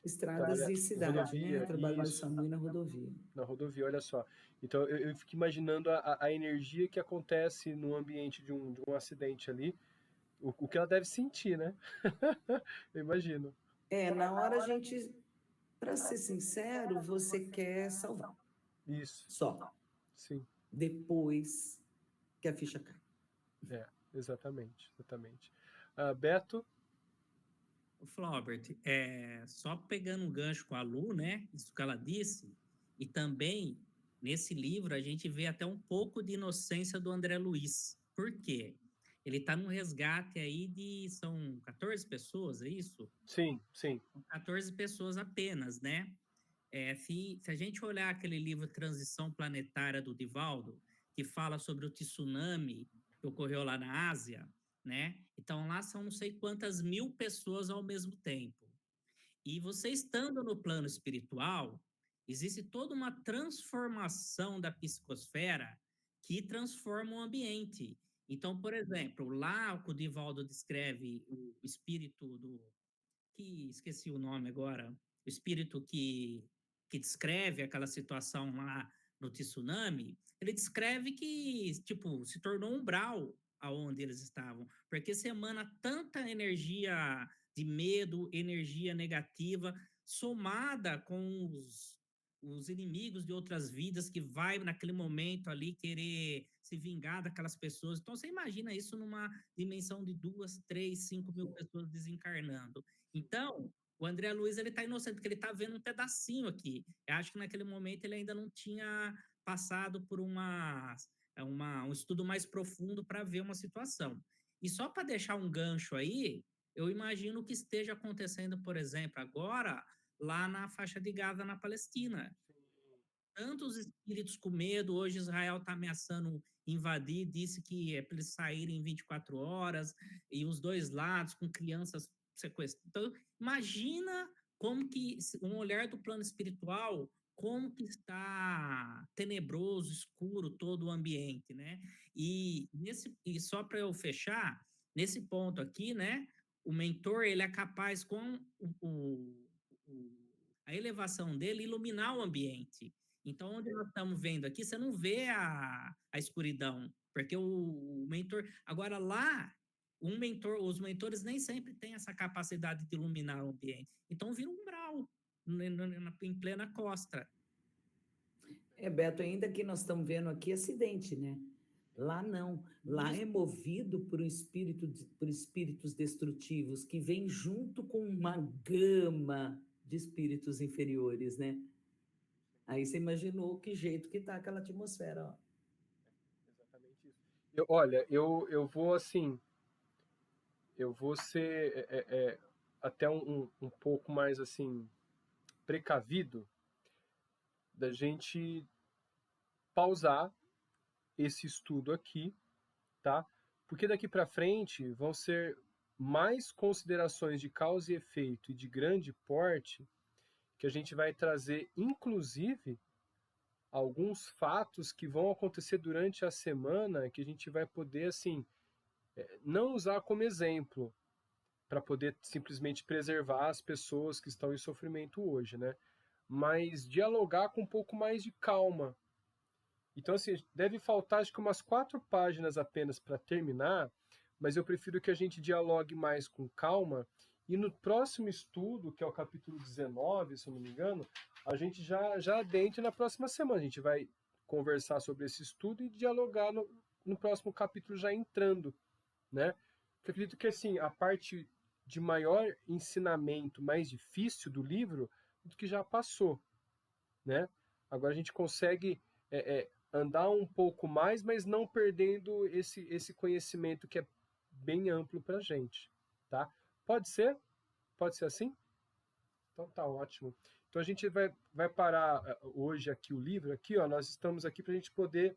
Estradas e cidade, né? Rodovia, Trabalho no isso, SAMU e na rodovia. na rodovia, olha só. Então eu fico imaginando a energia que acontece no ambiente de um acidente ali, o que ela deve sentir, né? Eu imagino. Na hora a gente, para ser sincero, você quer salvar. Isso, Só. sim. Depois que a ficha cai. Exatamente, exatamente. Beto? Flaubert, só pegando um gancho com a Lu, né? Isso que ela disse, e também nesse livro a gente vê até um pouco de inocência do André Luiz. Por quê? Ele está num resgate aí são 14 pessoas, é isso? Sim, sim. 14 pessoas apenas, né? Se a gente olhar aquele livro Transição Planetária do Divaldo, que fala sobre o tsunami que ocorreu lá na Ásia, né? Então lá são não sei quantas mil pessoas ao mesmo tempo. E você estando no plano espiritual, existe toda uma transformação da psicosfera que transforma o ambiente. Então, por exemplo, lá o Divaldo descreve o espírito que esqueci o nome agora, o espírito que descreve aquela situação lá no tsunami, ele descreve que, tipo, se tornou um umbral aonde eles estavam, porque se emana tanta energia de medo, energia negativa, somada com os inimigos de outras vidas que vai naquele momento ali querer se vingar daquelas pessoas. Então, você imagina isso numa dimensão de 2, 3, 5 mil pessoas desencarnando. Então, o André Luiz, ele está inocente, porque ele está vendo um pedacinho aqui. Eu acho que naquele momento ele ainda não tinha passado por um estudo mais profundo para ver uma situação. E só para deixar um gancho aí, eu imagino que esteja acontecendo, por exemplo, agora, lá na faixa de Gaza, na Palestina. Tantos espíritos com medo, hoje Israel está ameaçando invadir, disse que é para eles saírem em 24 horas, e os dois lados com crianças sequestradas. Então, imagina como que um olhar do plano espiritual, como que está tenebroso, escuro todo o ambiente, né? E só para eu fechar, nesse ponto aqui, né? O mentor, ele é capaz com a elevação dele iluminar o ambiente. Então, onde nós estamos vendo aqui, você não vê a escuridão, porque o mentor. Agora, lá, os mentores nem sempre têm essa capacidade de iluminar o ambiente. Então, vira um umbral em plena costa. Beto, ainda que nós estamos vendo aqui acidente, né? Lá não. Lá é movido por espíritos destrutivos que vêm junto com uma gama de espíritos inferiores, né? Aí você imaginou que jeito que tá aquela atmosfera, ó. Exatamente isso. Olha, eu vou assim, eu vou ser até um pouco mais assim precavido da gente pausar esse estudo aqui, tá? Porque daqui para frente vão ser mais considerações de causa e efeito e de grande porte que a gente vai trazer, inclusive, alguns fatos que vão acontecer durante a semana que a gente vai poder, assim, não usar como exemplo para poder simplesmente preservar as pessoas que estão em sofrimento hoje, né? Mas dialogar com um pouco mais de calma. Então, assim, deve faltar acho que umas 4 páginas apenas para terminar, mas eu prefiro que a gente dialogue mais com calma. E no próximo estudo, que é o capítulo 19, se eu não me engano, a gente já adentra na próxima semana. A gente vai conversar sobre esse estudo e dialogar no próximo capítulo já entrando, né? Eu acredito que, assim, a parte de maior ensinamento, mais difícil do livro do que já passou, né? Agora a gente consegue andar um pouco mais, mas não perdendo esse conhecimento que é bem amplo para a gente, tá? Pode ser? Pode ser assim? Então tá ótimo. Então a gente vai parar hoje aqui o livro, aqui, ó, nós estamos aqui para a gente poder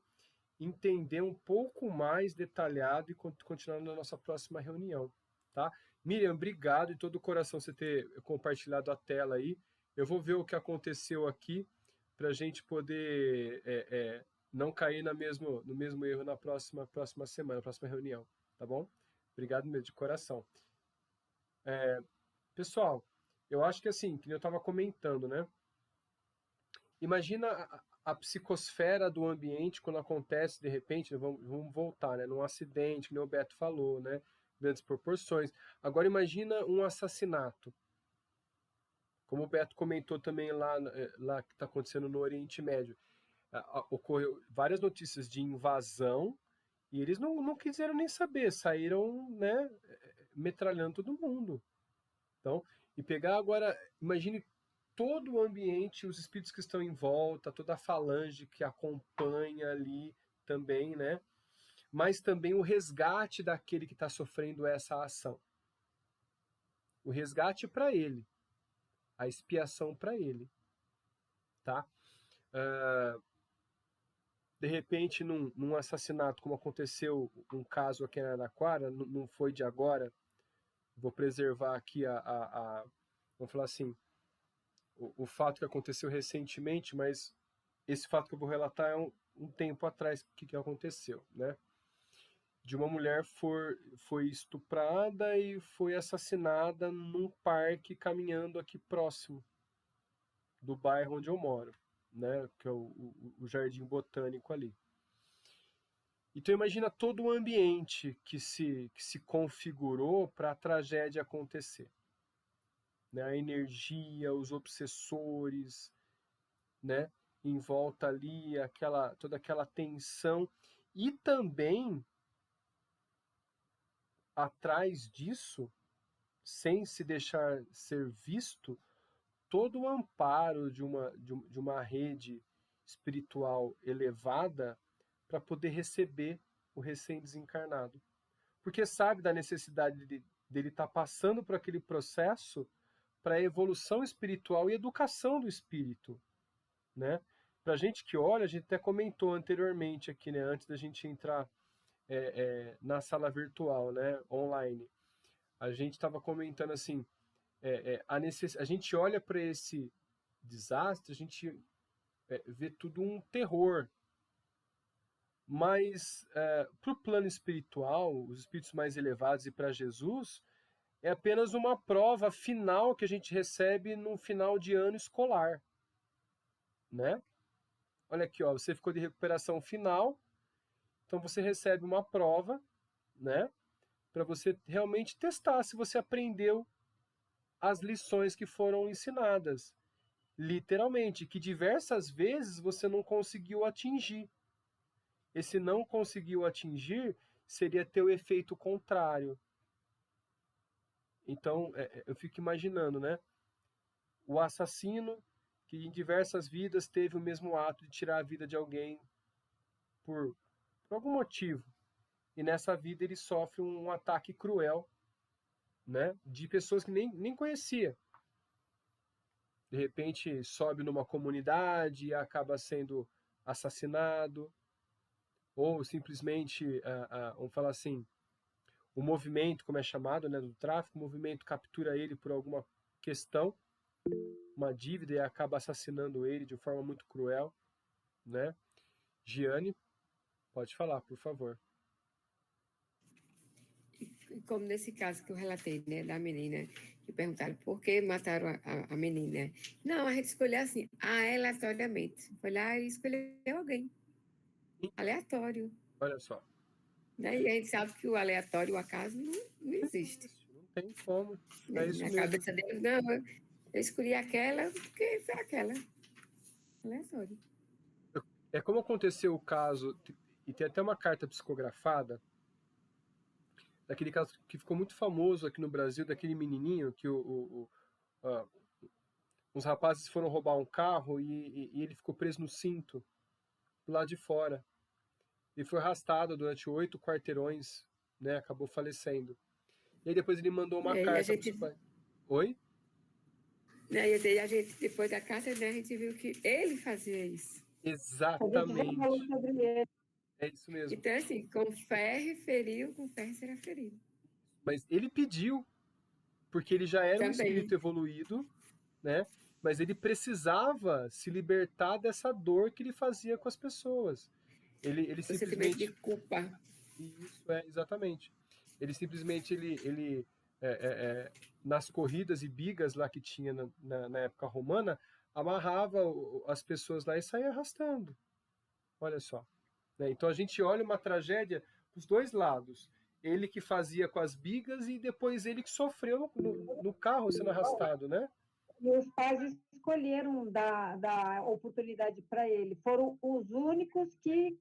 entender um pouco mais detalhado e continuar na nossa próxima reunião, tá? Miriam, obrigado de todo o coração você ter compartilhado a tela aí. Eu vou ver o que aconteceu aqui para a gente poder não cair no mesmo erro na próxima semana, próxima reunião, tá bom? Obrigado mesmo, de coração. Pessoal, eu acho que assim, que eu estava comentando, né? Imagina a psicosfera do ambiente quando acontece, de repente, né, vamos voltar, né? Num acidente, que o Beto falou, né? Grandes proporções. Agora imagina um assassinato. Como o Beto comentou também lá que está acontecendo no Oriente Médio. Ocorreu várias notícias de invasão e eles não quiseram nem saber, saíram, né, metralhando todo mundo. Então, e pegar agora, imagine todo o ambiente, os espíritos que estão em volta, toda a falange que acompanha ali também, né? Mas também o resgate daquele que está sofrendo essa ação. O resgate para ele. A expiação para ele. Tá? De repente, num assassinato, como aconteceu um caso aqui em Araraquara, não foi de agora, vou preservar aqui vamos falar assim, o fato que aconteceu recentemente, mas esse fato que eu vou relatar é um tempo atrás que aconteceu, né? De uma mulher foi estuprada e foi assassinada num parque caminhando aqui próximo do bairro onde eu moro, né? Que é o Jardim Botânico ali. Então imagina todo o ambiente que se configurou para a tragédia acontecer. Né? A energia, os obsessores, né? Em volta ali, toda aquela tensão. E também, atrás disso, sem se deixar ser visto, todo o amparo de uma rede espiritual elevada para poder receber o recém-desencarnado. Porque sabe da necessidade dele estar passando por aquele processo para a evolução espiritual e educação do espírito, né? Para a gente que olha, a gente até comentou anteriormente aqui, né, antes da gente entrar na sala virtual, né, online, a gente estava comentando assim, a gente olha para esse desastre, a gente vê tudo um terror, mas para o plano espiritual, os espíritos mais elevados e para Jesus, é apenas uma prova final que a gente recebe no final de ano escolar, né? Olha aqui, ó, você ficou de recuperação final, então você recebe uma prova, né? Para você realmente testar se você aprendeu as lições que foram ensinadas, literalmente, que diversas vezes você não conseguiu atingir. Esse não conseguiu atingir seria ter o efeito contrário. Então, eu fico imaginando, né? O assassino que em diversas vidas teve o mesmo ato de tirar a vida de alguém por algum motivo. E nessa vida ele sofre um ataque cruel, né? De pessoas que nem conhecia. De repente sobe numa comunidade e acaba sendo assassinado. Ou simplesmente, vamos falar assim, o movimento, como é chamado, né, do tráfico, o movimento captura ele por alguma questão, uma dívida, e acaba assassinando ele de forma muito cruel, né? Giane, pode falar, por favor. Como nesse caso que eu relatei, né, da menina, que perguntaram por que mataram a menina. Não, a gente escolheu assim, aleatoriamente. Foi lá e escolheu alguém. Aleatório. Olha só. Né? E a gente sabe que o aleatório, o acaso, não existe. Não tem como. Né? É isso Na mesmo. cabeça dele, não, eu escolhi aquela porque foi aquela. Aleatório. É como aconteceu o caso, e tem até uma carta psicografada, daquele caso que ficou muito famoso aqui no Brasil, daquele menininho que ah, uns rapazes foram roubar um carro e ele ficou preso no cinto, do lado de fora. E foi arrastado durante 8 quarteirões, né? Acabou falecendo. E aí depois ele mandou uma E aí a carta para os gente, pais. Oi? né, e aí a gente, depois da carta, né, a gente viu que ele fazia isso. A gente já falou Exatamente. sobre ele. É isso mesmo. Então, assim, com ferro feriu, com ferro será ferido. Mas ele pediu, porque ele já era um Também. espírito evoluído, né? Mas ele precisava se libertar dessa dor que ele fazia com as pessoas. Ele O sentimento de simplesmente... culpa. Isso, exatamente. Ele simplesmente, é, é, é, nas corridas e bigas lá que tinha na época romana, amarrava as pessoas lá e saía arrastando. Olha só. Né? Então a gente olha uma tragédia dos dois lados. Ele que fazia com as bigas e depois ele que sofreu no carro sendo arrastado, né? E os pais escolheram dar oportunidade para ele. Foram os únicos que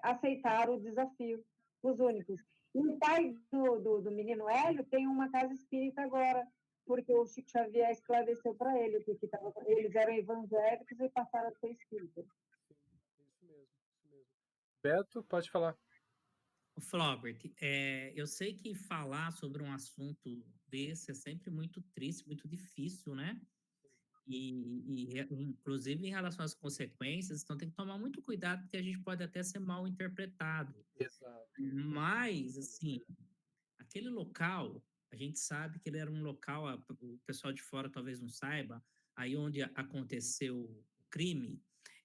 aceitaram o desafio. Os únicos. E o pai do menino Hélio tem uma casa espírita agora, porque o Chico Xavier esclareceu para ele que eles eram evangélicos e passaram a ser espíritas. Isso mesmo, isso mesmo. Beto, pode falar. Flaubert, eu sei que falar sobre um assunto desse é sempre muito triste, muito difícil, né? Inclusive em relação às consequências, então tem que tomar muito cuidado, porque a gente pode até ser mal interpretado. Exato. Mas, assim, aquele local, a gente sabe que ele era um local, o pessoal de fora talvez não saiba, aí onde aconteceu o crime,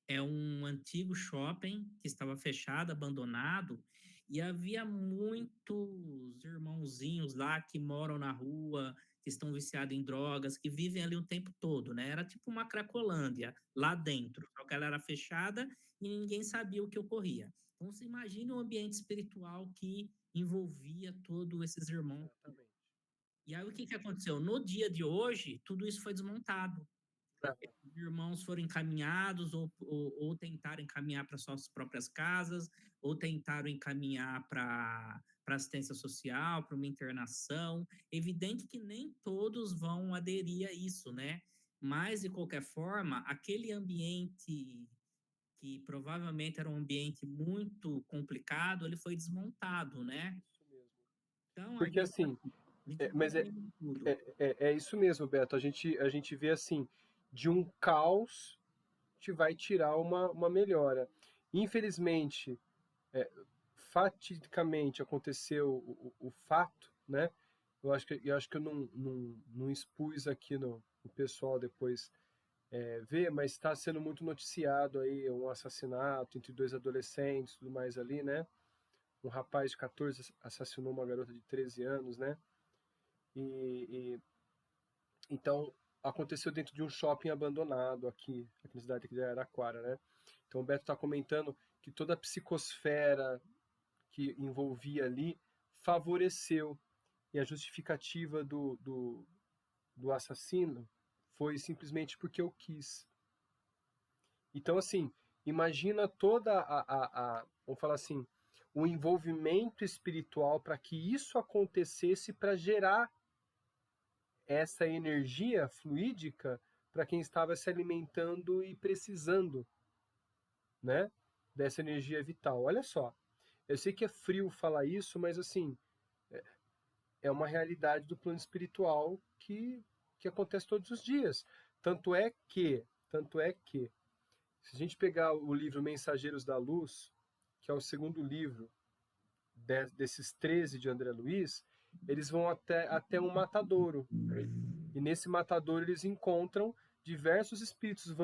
é um antigo shopping que estava fechado, abandonado, e havia muitos irmãozinhos lá que moram na rua, que estão viciados em drogas, que vivem ali o tempo todo, né? Era tipo uma Cracolândia lá dentro, só que ela era fechada e ninguém sabia o que ocorria. Então, você imagina um ambiente espiritual que envolvia todos esses irmãos. Exatamente. E aí, o que aconteceu? No dia de hoje, tudo isso foi desmontado. Os irmãos foram encaminhados ou tentaram encaminhar para suas próprias casas, ou tentaram encaminhar para assistência social, para uma internação. Evidente que nem todos vão aderir a isso, né? Mas, de qualquer forma, aquele ambiente que provavelmente era um ambiente muito complicado, ele foi desmontado, né? Isso mesmo. Então, Porque assim, mas tudo. é isso mesmo, Beto. A gente vê assim, de um caos te vai tirar uma melhora. Infelizmente, fatidicamente aconteceu o fato, né? Eu acho que eu não expus aqui no pessoal depois ver, mas está sendo muito noticiado aí um assassinato entre 2 adolescentes e tudo mais ali, né? Um rapaz de 14 assassinou uma garota de 13 anos, né? Então aconteceu dentro de um shopping abandonado aqui na cidade de Araraquara, né? Então o Beto está comentando que toda a psicosfera que envolvia ali favoreceu, e a justificativa do assassino foi simplesmente porque eu quis. Então, assim, imagina toda vamos falar assim, o envolvimento espiritual para que isso acontecesse, para gerar essa energia fluídica para quem estava se alimentando e precisando, né, dessa energia vital. Olha só, eu sei que é frio falar isso, mas assim, é uma realidade do plano espiritual que acontece todos os dias. Tanto é que, se a gente pegar o livro Mensageiros da Luz, que é o segundo livro desses 13 de André Luiz, eles vão até um matadouro. E nesse matadouro eles encontram diversos espíritos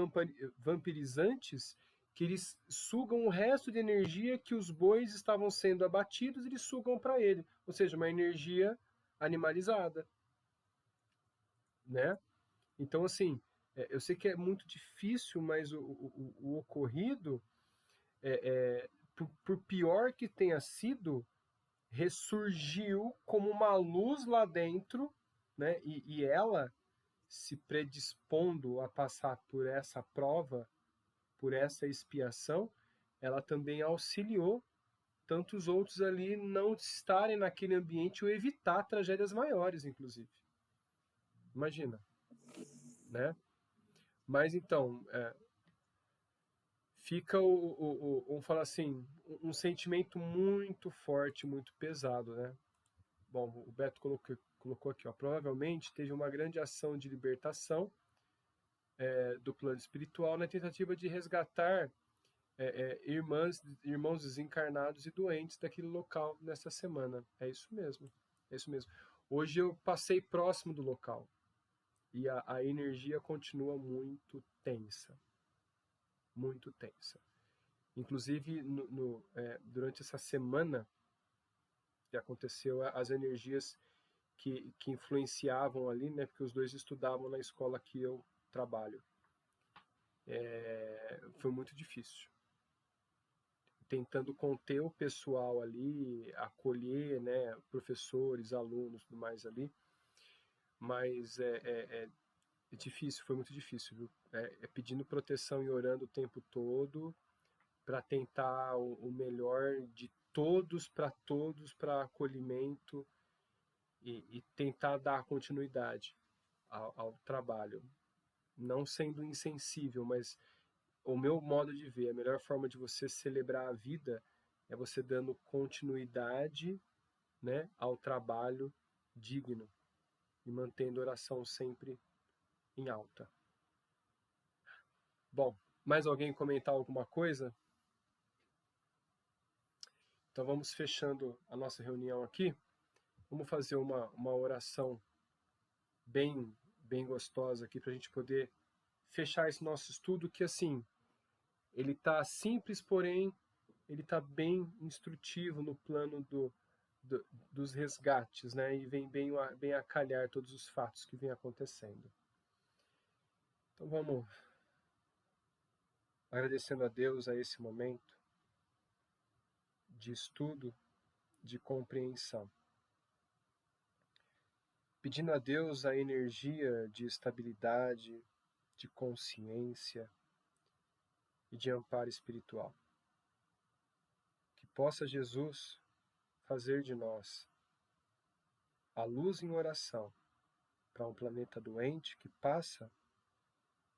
vampirizantes que eles sugam o resto de energia que os bois estavam sendo abatidos, eles sugam para ele. Ou seja, uma energia animalizada, né? Então, assim, eu sei que é muito difícil, mas o ocorrido, por pior que tenha sido, ressurgiu como uma luz lá dentro, né? E ela, se predispondo a passar por essa prova, por essa expiação, ela também auxiliou tantos outros ali não estarem naquele ambiente ou evitar tragédias maiores, inclusive. Imagina, né? Mas então, fica vamos falar assim, um sentimento muito forte, muito pesado, né? Bom, o Beto colocou aqui, ó, provavelmente teve uma grande ação de libertação do plano espiritual na tentativa de resgatar irmãos desencarnados e doentes daquele local nessa semana. É isso mesmo, é isso mesmo. Hoje eu passei próximo do local e a energia continua muito tensa, muito tensa. Inclusive, durante essa semana que aconteceu, as energias que influenciavam ali, né, porque os dois estudavam na escola que eu trabalho, foi muito difícil. Tentando conter o pessoal ali, acolher, né, professores, alunos, tudo mais ali, mas é difícil, foi muito difícil, viu? Pedindo proteção e orando o tempo todo para tentar o melhor de todos, para acolhimento e tentar dar continuidade ao trabalho, não sendo insensível, mas o meu modo de ver, a melhor forma de você celebrar a vida é você dando continuidade, né, ao trabalho digno e mantendo a oração sempre em alta. Bom, mais alguém comentar alguma coisa? Então vamos fechando a nossa reunião aqui. Vamos fazer uma oração bem gostosa aqui para a gente poder fechar esse nosso estudo, que assim, ele está simples, porém ele está bem instrutivo no plano dos resgates, né? E vem bem a calhar todos os fatos que vêm acontecendo. Então vamos agradecendo a Deus a esse momento de estudo, de compreensão. Pedindo a Deus a energia de estabilidade, de consciência e de amparo espiritual. Que possa Jesus fazer de nós a luz em oração para um planeta doente que passa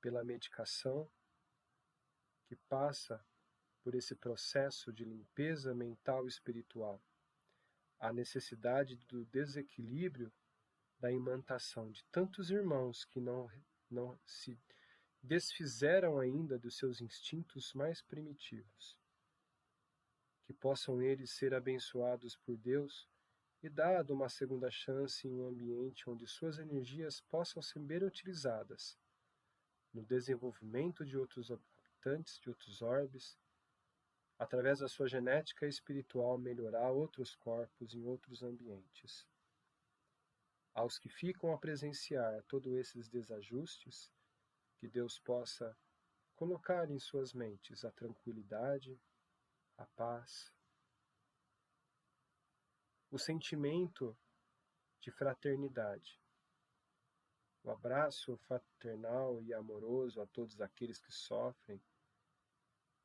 pela medicação, que passa por esse processo de limpeza mental e espiritual, a necessidade do desequilíbrio da imantação de tantos irmãos que não se desfizeram ainda dos seus instintos mais primitivos. Que possam eles ser abençoados por Deus e dado uma segunda chance em um ambiente onde suas energias possam ser bem utilizadas no desenvolvimento de outros habitantes, de outros orbes, através da sua genética espiritual melhorar outros corpos em outros ambientes. Aos que ficam a presenciar todos esses desajustes, que Deus possa colocar em suas mentes a tranquilidade, a paz, o sentimento de fraternidade, o abraço fraternal e amoroso a todos aqueles que sofrem,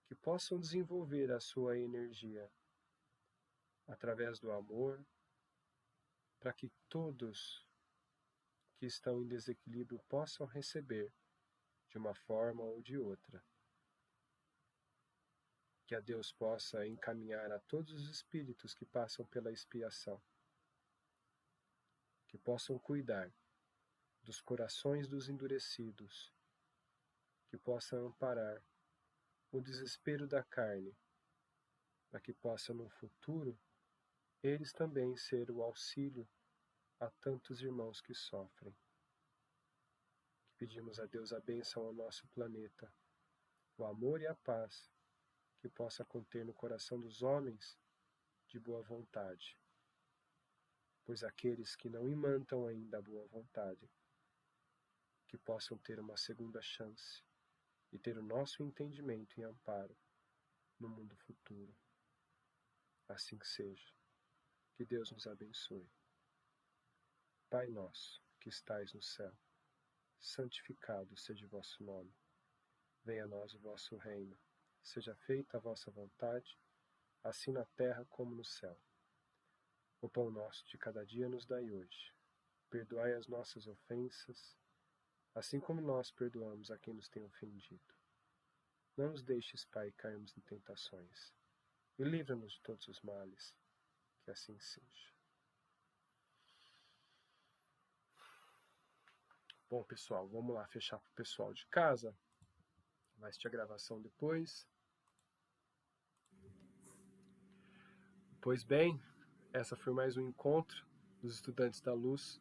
que possam desenvolver a sua energia através do amor, para que todos que estão em desequilíbrio possam receber de uma forma ou de outra. Que a Deus possa encaminhar a todos os espíritos que passam pela expiação, que possam cuidar dos corações dos endurecidos, que possam amparar o desespero da carne, para que possam no futuro eles também ser o auxílio a tantos irmãos que sofrem. Pedimos a Deus a bênção ao nosso planeta, o amor e a paz que possa conter no coração dos homens de boa vontade, pois aqueles que não imantam ainda a boa vontade, que possam ter uma segunda chance e ter o nosso entendimento e amparo no mundo futuro. Assim seja. Que Deus nos abençoe. Pai nosso, que estais no céu, santificado seja o vosso nome. Venha a nós o vosso reino. Seja feita a vossa vontade, assim na terra como no céu. O pão nosso de cada dia nos dai hoje. Perdoai as nossas ofensas, assim como nós perdoamos a quem nos tem ofendido. Não nos deixes, Pai, cairmos em tentações, e livra-nos de todos os males, que assim seja. Bom, pessoal, vamos lá fechar para o pessoal de casa. Vai assistir a gravação depois. Pois bem, essa foi mais um encontro dos estudantes da luz,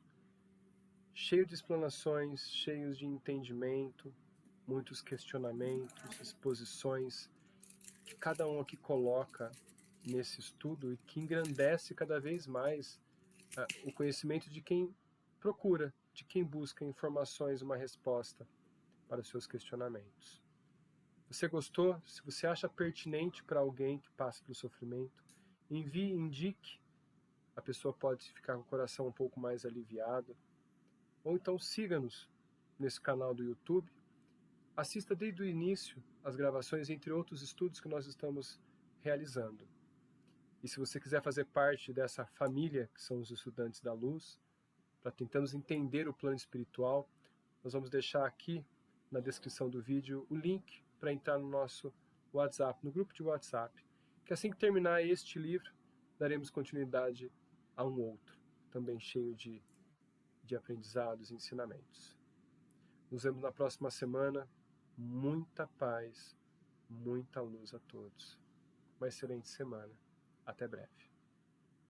cheio de explanações, cheios de entendimento, muitos questionamentos, exposições que cada um aqui coloca nesse estudo e que engrandece cada vez mais o conhecimento de quem procura, de quem busca informações, uma resposta para os seus questionamentos. Você gostou? Se você acha pertinente para alguém que passa pelo sofrimento, envie, indique. A pessoa pode ficar com o coração um pouco mais aliviado. Ou então siga-nos nesse canal do YouTube. Assista desde o início as gravações, entre outros estudos que nós estamos realizando. E se você quiser fazer parte dessa família, que são os estudantes da luz, para tentarmos entender o plano espiritual, nós vamos deixar aqui na descrição do vídeo o link para entrar no nosso WhatsApp, no grupo de WhatsApp, que assim que terminar este livro, daremos continuidade a um outro, também cheio de aprendizados e ensinamentos. Nos vemos na próxima semana. Muita paz, muita luz a todos. Uma excelente semana. Até breve.